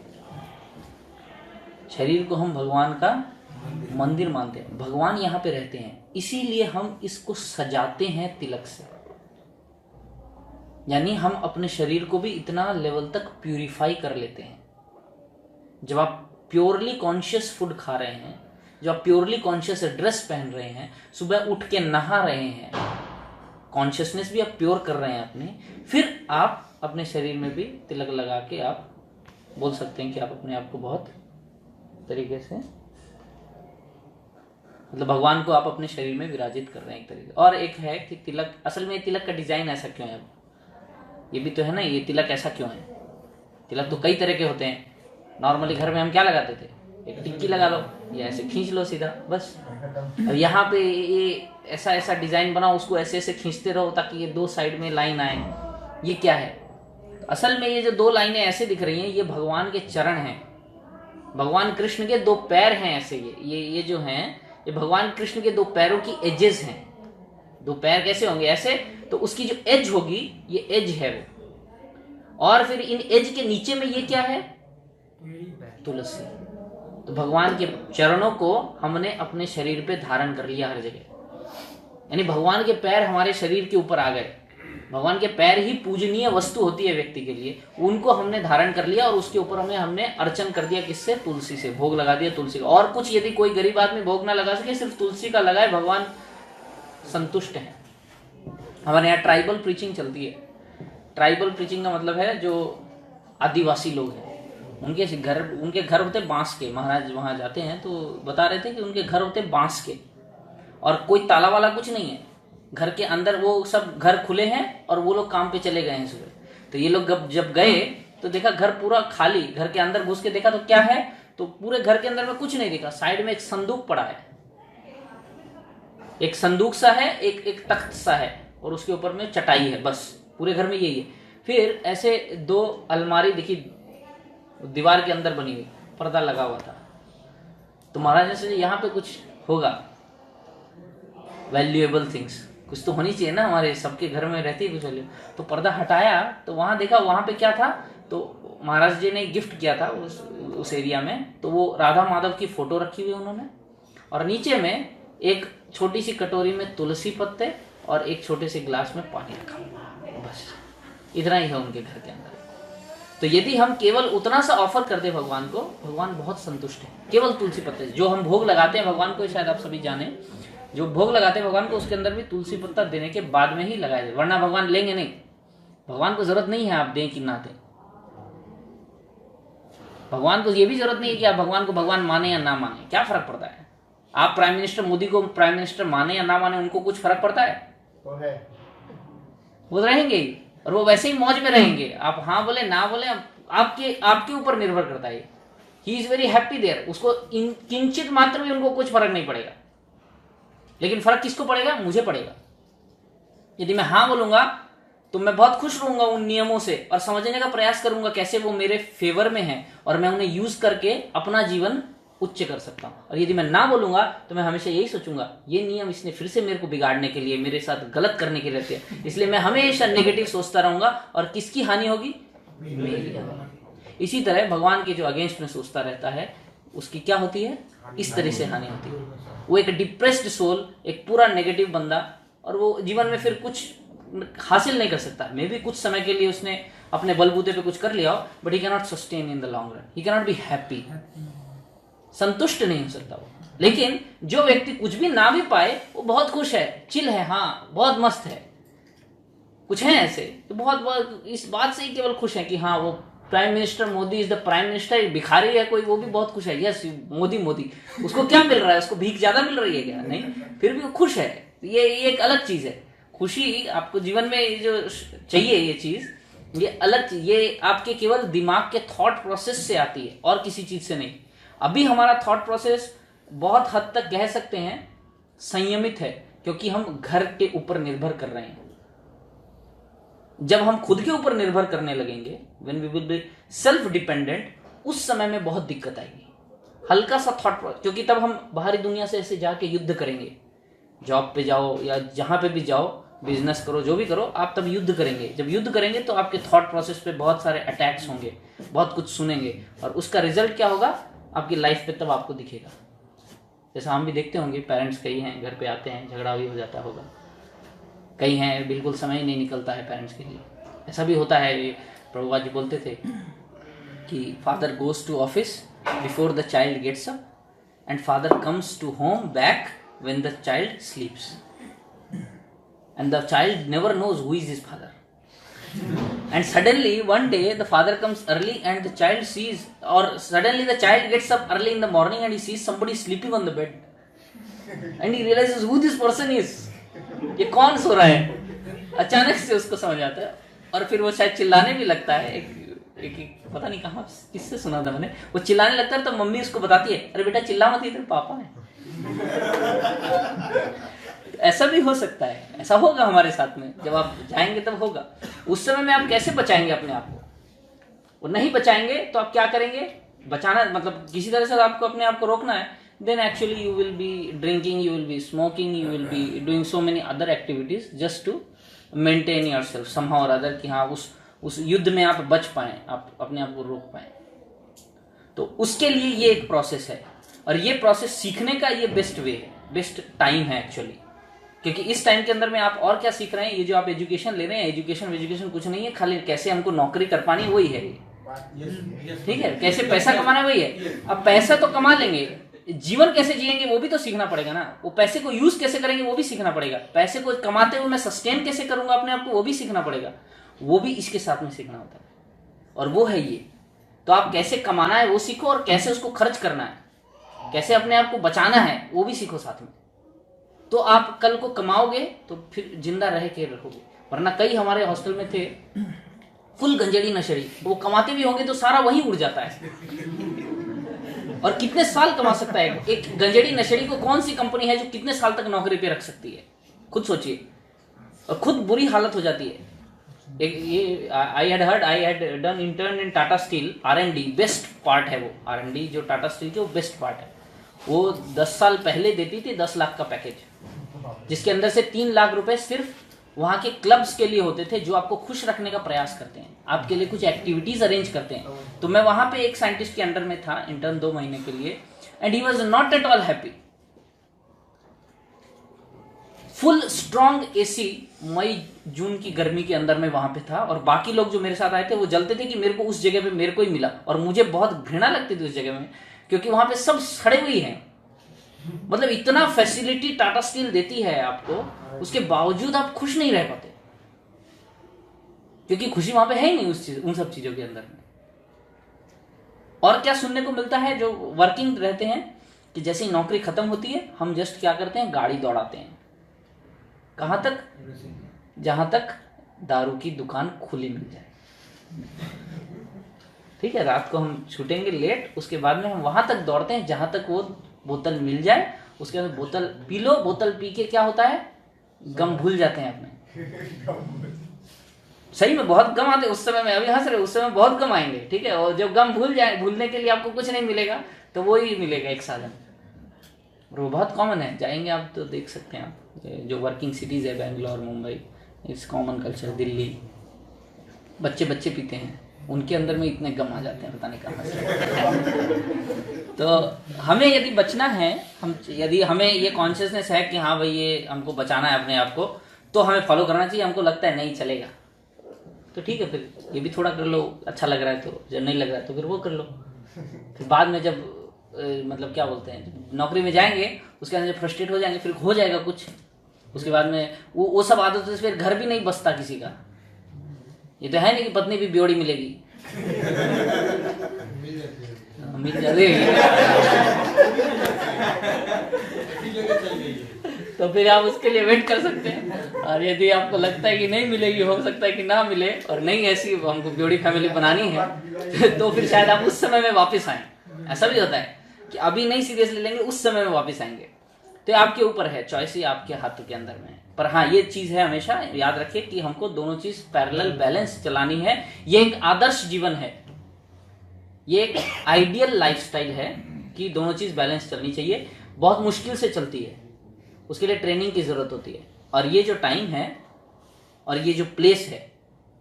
शरीर को हम भगवान का मंदिर मानते हैं। भगवान यहाँ पे रहते हैं, इसीलिए हम इसको सजाते हैं तिलक से। यानी हम अपने शरीर को भी इतना लेवल तक प्यूरिफाई कर लेते हैं। जब आप प्योरली कॉन्शियस फूड खा रहे हैं, जब आप प्योरली कॉन्शियस ड्रेस पहन रहे हैं, सुबह उठ के नहा रहे हैं, कॉन्शियसनेस भी आप प्योर कर रहे हैं अपनी, फिर आप अपने शरीर में भी तिलक लगा के आप बोल सकते हैं कि आप अपने आप को बहुत तरीके से, मतलब भगवान को आप अपने शरीर में विराजित कर रहे हैं एक तरीके। और एक है कि तिलक, असल में तिलक का डिजाइन ऐसा क्यों है, अब ये भी तो है ना, ये तिलक ऐसा क्यों है? तिलक तो कई तरह के होते हैं। नॉर्मली घर में हम क्या लगाते थे, एक टिक्की लगा लो या ऐसे खींच लो सीधा, बस। अब यहाँ पे ये ऐसा ऐसा डिजाइन बनाओ, उसको ऐसे ऐसे खींचते रहो ताकि ये 2 साइड में लाइन आए। ये क्या है? तो असल में ये जो 2 लाइनें ऐसे दिख रही हैं, ये भगवान के चरण हैं, भगवान कृष्ण के 2 पैर हैं ऐसे। ये जो हैं, ये भगवान कृष्ण के 2 पैरों की एजेस हैं। 2 पैर कैसे होंगे? ऐसे। तो उसकी जो एज होगी, ये एज है वो। और फिर इन एज के नीचे में ये क्या है? तुलसी। तो भगवान के चरणों को हमने अपने शरीर पे धारण कर लिया हर जगह, यानी भगवान के पैर हमारे शरीर के ऊपर आ गए। भगवान के पैर ही पूजनीय वस्तु होती है व्यक्ति के लिए, उनको हमने धारण कर लिया और उसके ऊपर हमने अर्चन कर दिया। किससे? तुलसी से। भोग लगा दिया तुलसी का। और कुछ यदि कोई गरीब आदमी भोग ना लगा सके, सिर्फ तुलसी का लगाए, भगवान संतुष्ट है। हमारे यहाँ ट्राइबल प्रीचिंग चलती है। ट्राइबल प्रीचिंग का मतलब है जो आदिवासी लोग हैं, उनके घर होते बांस के। महाराज वहां जाते हैं तो बता रहे थे कि उनके घर होते बांस के, और कोई ताला वाला कुछ नहीं है घर के अंदर। वो सब घर खुले हैं और वो लोग काम पे चले गए हैं सुबह। तो ये लोग जब गए तो देखा घर पूरा खाली। घर के अंदर घुस के देखा तो क्या है, तो पूरे घर के अंदर में कुछ नहीं दिखा। साइड में एक संदूक पड़ा है, एक संदूक सा है, एक तख्त सा है, और उसके ऊपर में चटाई है, बस। पूरे घर में यही है। फिर ऐसे 2 अलमारी दिखी दीवार के अंदर बनी हुई, पर्दा लगा हुआ था। तो महाराज ने सोचा यहाँ पे कुछ होगा, वैल्यूएबल थिंग्स कुछ तो होनी चाहिए ना, हमारे सबके घर में रहती है कुछ वैल्यू। तो पर्दा हटाया तो वहां देखा, वहां पे क्या था, तो महाराज जी ने गिफ्ट किया था उस एरिया में। तो वो राधा माधव की फोटो रखी हुई उन्होंने, और नीचे में एक छोटी सी कटोरी में तुलसी पत्ते और एक छोटे से गिलास में पानी रखा हुआ, बस इतना ही है उनके घर के अंदर। तो यदि हम केवल उतना सा ऑफर कर दे भगवान को, भगवान बहुत संतुष्ट है। केवल तुलसी पत्ते जो हम भोग लगाते हैं भगवान को, शायद आप सभी जाने, जो भोग लगाते हैं भगवान को, उसके अंदर भी तुलसी पत्ता देने के बाद में ही लगाया जाए, वरना भगवान लेंगे नहीं। भगवान को जरूरत नहीं है आप दें कि ना दें। भगवान को ये भी जरूरत नहीं है कि आप भगवान को भगवान माने या ना माने, क्या फर्क पड़ता है? आप प्राइम मिनिस्टर मोदी को प्राइम मिनिस्टर माने या ना माने, उनको कुछ फर्क पड़ता है? वो रहेंगे ही, और वो वैसे ही मौज में रहेंगे। आप हाँ बोले ना बोले, आपके ऊपर निर्भर करता है। He is very happy there, उसको किंचित मात्र भी उनको कुछ फर्क नहीं पड़ेगा। लेकिन फर्क किसको पड़ेगा? मुझे पड़ेगा। यदि मैं हाँ बोलूंगा तो मैं बहुत खुश रहूंगा उन नियमों से, और समझने का प्रयास करूंगा कैसे वो मेरे फेवर में है, और मैं उन्हें यूज करके अपना जीवन उच्च कर सकता हूं। और यदि मैं ना बोलूंगा तो मैं हमेशा यही सोचूंगा, ये नियम इसने फिर से मेरे को बिगाड़ने के लिए, मेरे साथ गलत करने के लिए रहते हैं, इसलिए मैं हमेशा नेगेटिव सोचता रहूंगा। और किसकी हानि होगी? मेरी। इसी तरह भगवान के जो अगेंस्ट में सोचता रहता है, उसकी क्या होती है? इस तरह से हानि होती है। वो एक डिप्रेस्ड सोल, एक पूरा नेगेटिव बंदा, और वो जीवन में फिर कुछ हासिल नहीं कर सकता। मे भी कुछ समय के लिए उसने अपने बलबूते पे कुछ कर लिया हो, but he can not sustain in the long run, he can not be happy. संतुष्ट नहीं हो सकता वो। लेकिन जो व्यक्ति कुछ भी ना भी पाए, वो बहुत खुश है, चिल है, हाँ बहुत मस्त है। कुछ है ऐसे तो बहुत इस बात से ही केवल खुश है कि हाँ वो prime minister Modi is the prime minister. भिखारी है कोई, वो भी बहुत खुश है, यस मोदी। उसको क्या मिल रहा है? उसको भीख ज्यादा मिल रही है क्या? नहीं, फिर भी वो खुश है। ये एक अलग चीज है। खुशी आपको जीवन में जो चाहिए, ये चीज, ये अलग चीज, ये आपके केवल दिमाग के थॉट प्रोसेस से आती है और किसी चीज से नहीं। अभी हमारा थॉट प्रोसेस बहुत हद तक कह सकते हैं संयमित है, क्योंकि हम घर के ऊपर निर्भर कर रहे हैं। जब हम खुद के ऊपर निर्भर करने लगेंगे, when we will be self dependent, उस समय में बहुत दिक्कत आएगी। हल्का सा थॉट प्रोसेस, क्योंकि तब हम बाहरी दुनिया से ऐसे जाके युद्ध करेंगे। जॉब पे जाओ या जहां पे भी जाओ, बिजनेस करो, जो भी करो, आप तब युद्ध करेंगे। जब युद्ध करेंगे तो आपके थॉट प्रोसेस पे बहुत सारे अटैक्स होंगे, बहुत कुछ सुनेंगे, और उसका रिजल्ट क्या होगा आपकी लाइफ पे, तब आपको दिखेगा। जैसा हम भी देखते होंगे, पेरेंट्स कई हैं घर पे आते हैं, झगड़ा भी हो जाता होगा। कई हैं बिल्कुल समय ही नहीं निकलता है पेरेंट्स के लिए, ऐसा भी होता है। प्रभुपाद जी बोलते थे कि father goes to office before the child gets up, and father comes to home back when the child sleeps, and the child never knows who is his father. And suddenly one day the father comes early and the child sees, or suddenly the child gets up early in the morning and he sees somebody sleeping on the bed and he realizes who this person is. ये कौन सो रहा है? अचानक से उसको समझ आता है और फिर वो शायद चिल्लाने भी लगता है। एक पता नहीं कहाँ किससे सुना था मैंने, वो चिल्लाने लगता है तो मम्मी उसको बताती है, अरे बेटा चिल्ला मत, तेरे पापा है। ऐसा भी हो सकता है, ऐसा होगा हमारे साथ में, जब आप जाएंगे तब होगा। उस समय में आप कैसे बचाएंगे अपने आप को? वो नहीं बचाएंगे तो आप क्या करेंगे? बचाना मतलब किसी तरह से आपको अपने आप को रोकना है, then actually you will be drinking, you will be smoking, you will be doing so many other activities just to maintain yourself somehow or other, कि हाँ उस युद्ध में आप बच पाएं, आप अपने आप को रोक पाएं। तो उसके लिए ये एक प्रोसेस है और ये प्रोसेस सीखने का ये बेस्ट वे है, बेस्ट टाइम है एक्चुअली, क्योंकि इस टाइम के अंदर में आप और क्या सीख रहे हैं? ये जो आप एजुकेशन ले रहे हैं, एजुकेशन कुछ नहीं है, खाली कैसे हमको नौकरी कर पानी वही है ये, ठीक है? कैसे पैसा कमाना वही है। अब पैसा तो कमा लेंगे, जीवन कैसे जिएंगे वो भी तो सीखना पड़ेगा ना। वो पैसे को यूज कैसे करेंगे वो भी सीखना पड़ेगा। पैसे को कमाते हुए मैं सस्टेन कैसे करूंगा अपने आप को वो भी सीखना पड़ेगा। वो भी इसके साथ में सीखना होता है और वो है ये। तो आप कैसे कमाना है वो सीखो और कैसे उसको खर्च करना है, कैसे अपने आप को बचाना है वो भी सीखो साथ में। तो आप कल को कमाओगे तो फिर जिंदा रह के रहोगे। वरना कई हमारे हॉस्टल में थे फुल गंजेड़ी नशेड़ी, वो कमाते भी होंगे तो सारा वहीं उड़ जाता है। और कितने साल कमा सकता है एक गंजेड़ी नशेड़ी को? कौन सी कंपनी है जो कितने साल तक नौकरी पे रख सकती है? खुद सोचिए। और खुद बुरी हालत हो जाती है। एक ये I had done intern in Tata steel R&D, best part है वो R&D जो टाटा स्टील के, वो बेस्ट पार्ट है। वो 10 साल पहले देती थी 10 लाख का पैकेज, जिसके अंदर से 3 लाख रुपए सिर्फ वहां के क्लब्स के लिए होते थे जो आपको खुश रखने का प्रयास करते हैं, आपके लिए कुछ एक्टिविटीज अरेंज करते हैं। तो मैं वहां पे एक साइंटिस्ट के अंडर में था इंटर्न 2 महीने के लिए, and he was not at all happy. Full strong AC मई जून की गर्मी के अंदर में वहां पे था, और बाकी लोग जो मेरे साथ आए थे वो जलते थे कि मेरे को उस जगह पे मेरे को ही मिला, और मुझे बहुत घृणा लगती थी उस जगह में, क्योंकि वहां पे सब सड़े हुए हैं। मतलब इतना फैसिलिटी टाटा स्टील देती है आपको, उसके बावजूद आप खुश नहीं रह पाते, क्योंकि खुशी वहां पे है ही नहीं उन सब चीजों के अंदर में। और क्या सुनने को मिलता है जो वर्किंग रहते हैं कि जैसे ही नौकरी खत्म होती है हम जस्ट क्या करते हैं, गाड़ी दौड़ाते हैं। कहां तक? जहां तक दारू की दुकान खुली मिल जाए। ठीक है, रात को हम छूटेंगे लेट, उसके बाद में हम वहां तक दौड़ते हैं जहां तक वो बोतल मिल जाए, उसके बाद बोतल पी लो। बोतल पी के क्या होता है, गम भूल जाते हैं अपने। सही में बहुत गम आते उस समय में, अभी हंस रहे, उस समय बहुत गम आएंगे। ठीक है, और जब गम भूल जाए, भूलने के लिए आपको कुछ नहीं मिलेगा तो वो ही मिलेगा एक साधन, और वो बहुत कॉमन है। जाएंगे आप तो देख सकते हैं, आप जो वर्किंग सिटीज है Bangalore, Mumbai, it's common culture. Delhi बच्चे पीते हैं, उनके अंदर में इतने गम आ जाते हैं पता नहीं कहाँ से। तो हमें यदि बचना है, यदि हमें ये कॉन्शियसनेस है कि हाँ भाई ये हमको बचाना है अपने आप को, तो हमें फॉलो करना चाहिए। हमको लगता है नहीं चलेगा तो ठीक है, फिर ये भी थोड़ा कर लो, अच्छा लग रहा है तो, जब नहीं लग रहा है तो फिर वो कर लो। फिर बाद में जब मतलब क्या बोलते हैं, नौकरी में जाएंगे उसके अंदर जब फ्रस्ट्रेट हो जाएंगे, फिर हो जाएगा कुछ, उसके बाद में वो सब आदतों से फिर घर भी नहीं बसता किसी का। ये तो है नहीं कि पत्नी भी ब्योड़ी मिलेगी, मिल जाती तो फिर आप उसके लिए वेट कर सकते हैं। और यदि आपको लगता है कि नहीं मिलेगी, हो सकता है कि ना मिले, और नहीं ऐसी हमको ब्योड़ी फैमिली बनानी है तो फिर शायद आप उस समय में वापस आए। ऐसा भी होता है कि अभी नहीं सीरियसली लेंगे, उस समय में वापस आएंगे। तो आपके ऊपर है, चॉइस ही आपके हाथ के अंदर में है। पर हाँ, ये चीज है, हमेशा याद रखिए कि हमको दोनों चीज पैरेलल बैलेंस चलानी है। ये एक आदर्श जीवन है, ये एक आइडियल लाइफस्टाइल है कि दोनों चीज बैलेंस चलनी चाहिए। बहुत मुश्किल से चलती है, उसके लिए ट्रेनिंग की जरूरत होती है, और ये जो टाइम है और ये जो प्लेस है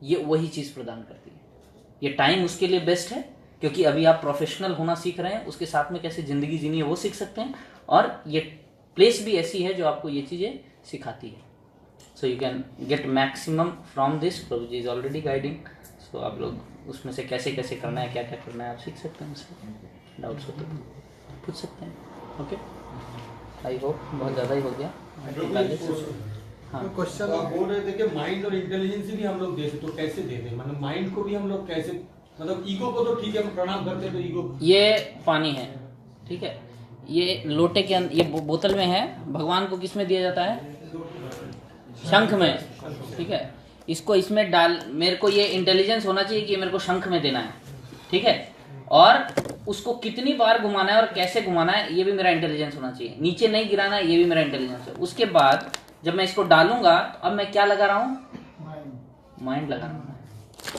ये वही चीज प्रदान करती है। ये टाइम उसके लिए बेस्ट है क्योंकि अभी आप प्रोफेशनल होना सीख रहे हैं, उसके साथ में कैसे जिंदगी जीनी है वो सीख सकते हैं, और ये प्लेस भी ऐसी है जो आपको ये चीजें सिखाती है। So you can get maximum from this. Prabhu ji is already guiding, so आप लोग उसमें से कैसे कैसे करना है, क्या क्या करना है, आप सीख सकते हैं। उससे डाउट्स होते तो पूछ सकते हैं। ओके, आई होप बहुत ज़्यादा ही हो गया। हाँ। तो क्वेश्चन आप बोल रहे थे कि माइंड और इंटेलिजेंस भी हम लोग देते, तो कैसे देते, मतलब माइंड को भी हम लोग कैसे, मतलब ईगो को तो ठीक है हम प्रणाम करते हैं, तो ईगो ये पानी है, ठीक है, ये लोटे के अंदर, ये बोतल में है, भगवान को किस में दिया जाता है? शंख में, ठीक है। इसको इसमें डाल, मेरे को ये इंटेलिजेंस होना चाहिए कि मेरे को शंख में देना है, ठीक है, और उसको कितनी बार घुमाना है और कैसे घुमाना है ये भी मेरा इंटेलिजेंस होना चाहिए। नीचे नहीं गिराना है, ये भी मेरा इंटेलिजेंस है। उसके बाद जब मैं इसको डालूंगा, अब मैं क्या लगा रहा हूँ? माइंड लगा रहा हूँ।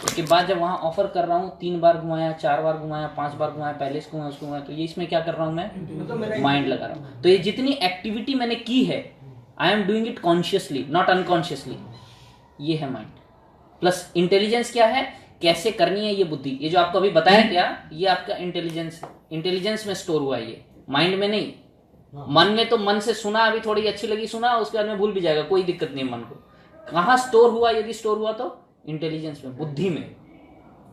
उसके बाद जब वहां ऑफर कर रहा हूँ, 3 बार घुमाया, 4 बार घुमाया, 5 बार घुमाया, पहले इसको घुमाया, उसको घुमाया, तो ये इसमें क्या कर रहा हूँ मैं? माइंड लगा रहा हूँ। तो ये जितनी एक्टिविटी मैंने की है, I am doing it consciously, not unconsciously, ये है माइंड। प्लस इंटेलिजेंस क्या है, कैसे करनी है ये बुद्धि। ये जो आपको अभी बताया क्या, ये आपका इंटेलिजेंस है। इंटेलिजेंस में स्टोर हुआ ये, माइंड में नहीं। मन में तो मन से सुना, अभी थोड़ी अच्छी लगी सुना, उसके बाद में भूल भी जाएगा, कोई दिक्कत नहीं मन को। कहाँ स्टोर हुआ? यदि स्टोर हुआ तो इंटेलिजेंस में, बुद्धि में।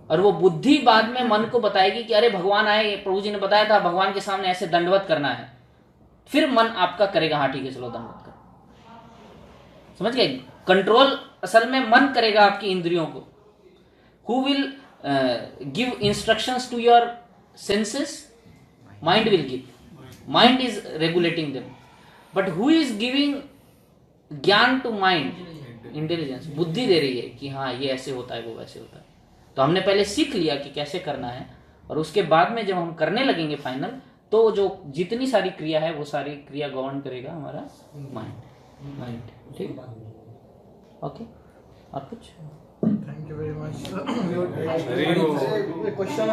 और वो बुद्धि बाद में मन को बताएगी कि अरे भगवान आए, प्रभु जी ने बताया था भगवान के सामने ऐसे दंडवत करना है। फिर मन आपका करेगा, हाँ ठीक है चलो दंडवत कर। समझ गए? कंट्रोल असल में मन करेगा आपकी इंद्रियों को। Who will give instructions to your senses? Mind will give. Mind is regulating them. But who is giving ज्ञान to mind? Intelligence. बुद्धि दे रही है कि हाँ ये ऐसे होता है, वो वैसे होता है। तो हमने पहले सीख लिया कि कैसे करना है, और उसके बाद में जब हम करने लगेंगे फाइनल, तो जो जितनी सारी क्रिया है वो सारी क्रिया गवर्न करेगा हमारा माइंड। ठीक, ओके। और कुछ? Thank you very much. Question.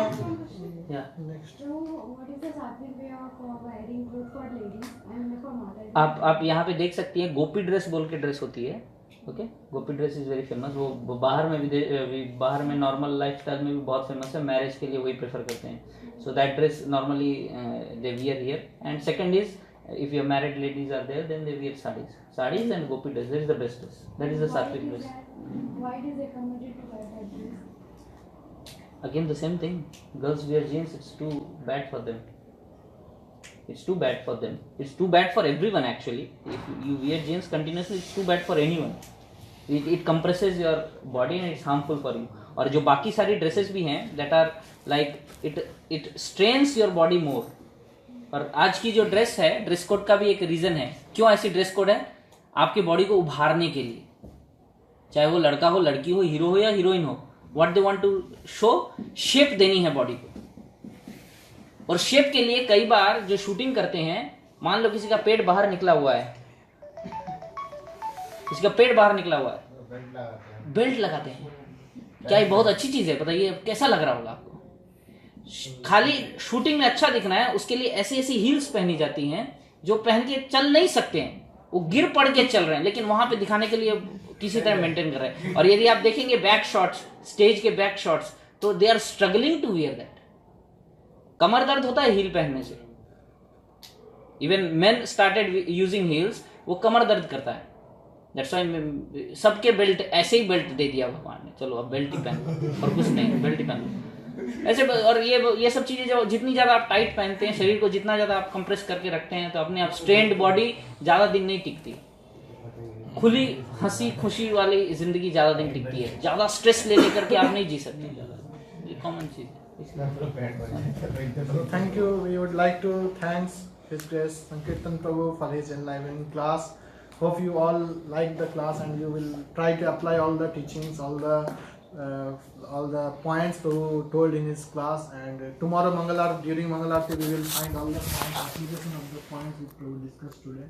Yeah. Next. So, what is the sattvic way of wearing clothes for ladies and for mothers? आप यहाँ पे देख सकती हैं, गोपी ड्रेस बोल के ड्रेस होती है। Okay, Gopi dress is very famous. वो बाहर में भी, बाहर में नॉर्मल लाइफस्टाइल में भी बहुत फेमस है। मैरिज के लिए वही प्रेफर करते हैं। So that dress normally they wear here. And second is, if your married ladies are there, then they wear sarees and gopi dress. That is the best dress. That is the sattvic dress. Why is it recommended to wear that dress? Again the same thing, girls wear jeans, it's too bad for them. It's too bad for them. It's too bad for everyone actually. If you wear jeans continuously, it's too bad for anyone. It compresses your body and it's harmful for you. और जो बाकी सारी dresses भी हैं, that are like it strains your body more. और आज की जो ड्रेस है, ड्रेस कोड का भी एक रीजन है। क्यों ऐसी ड्रेस कोड है? आपकी बॉडी को उभारने के लिए, चाहे वो लड़का हो, लड़की हो, हीरो हो या हीरोइन हो। What they want to show, shape देनी है बॉडी को। और शेप के लिए कई बार जो शूटिंग करते हैं, मान लो किसी का पेट बाहर निकला हुआ है, किसी का पेट बाहर निकला हुआ है, बेल्ट लगाते हैं। क्या ये बहुत अच्छी चीज है? बताइए कैसा लग रहा होगा आपको? खाली शूटिंग में अच्छा दिखना है, उसके लिए ऐसी ऐसी हील्स पहनी जाती हैं जो पहन के चल नहीं सकते हैं, वो गिर पड़ के चल रहे हैं, लेकिन वहां पे दिखाने के लिए किसी तरह मेंटेन कर रहे हैं। और यदि आप देखेंगे बैक शॉट्स, स्टेज के बैक शॉट्स, तो they are struggling to wear that. कमर दर्द होता है हील पहनने से। Even men started using heels, वो कमर दर्द करता है। दैट्स व्हाई सबके बेल्ट, ऐसे ही बेल्ट दे दिया भगवान ने, चलो अब बेल्ट ही पहन और कुछ नहीं, बेल्ट ही पहन ऐसे। और ये सब चीजें जो जितनी ज्यादा आप टाइट पहनते हैं, शरीर को जितना ज्यादा आप कंप्रेस करके रखते हैं, तो अपने आप स्ट्रेन्ड बॉडी ज्यादा दिन नहीं टिकती। खुली हंसी खुशी वाली जिंदगी ज्यादा दिन टिकती है। ज्यादा स्ट्रेस ले लेकर के आप नहीं जी सकते, ये कॉमन चीज है। Thank you. We would like to thanks His Grace Sankirtan Prabhu for his enlivening class. Hope you all like the class and you will try to apply all the teachings, all the points Prabhu told in his class. And tomorrow Mangalarti, during Mangalarti, we will find all the points, application of the points which Prabhu discussed today.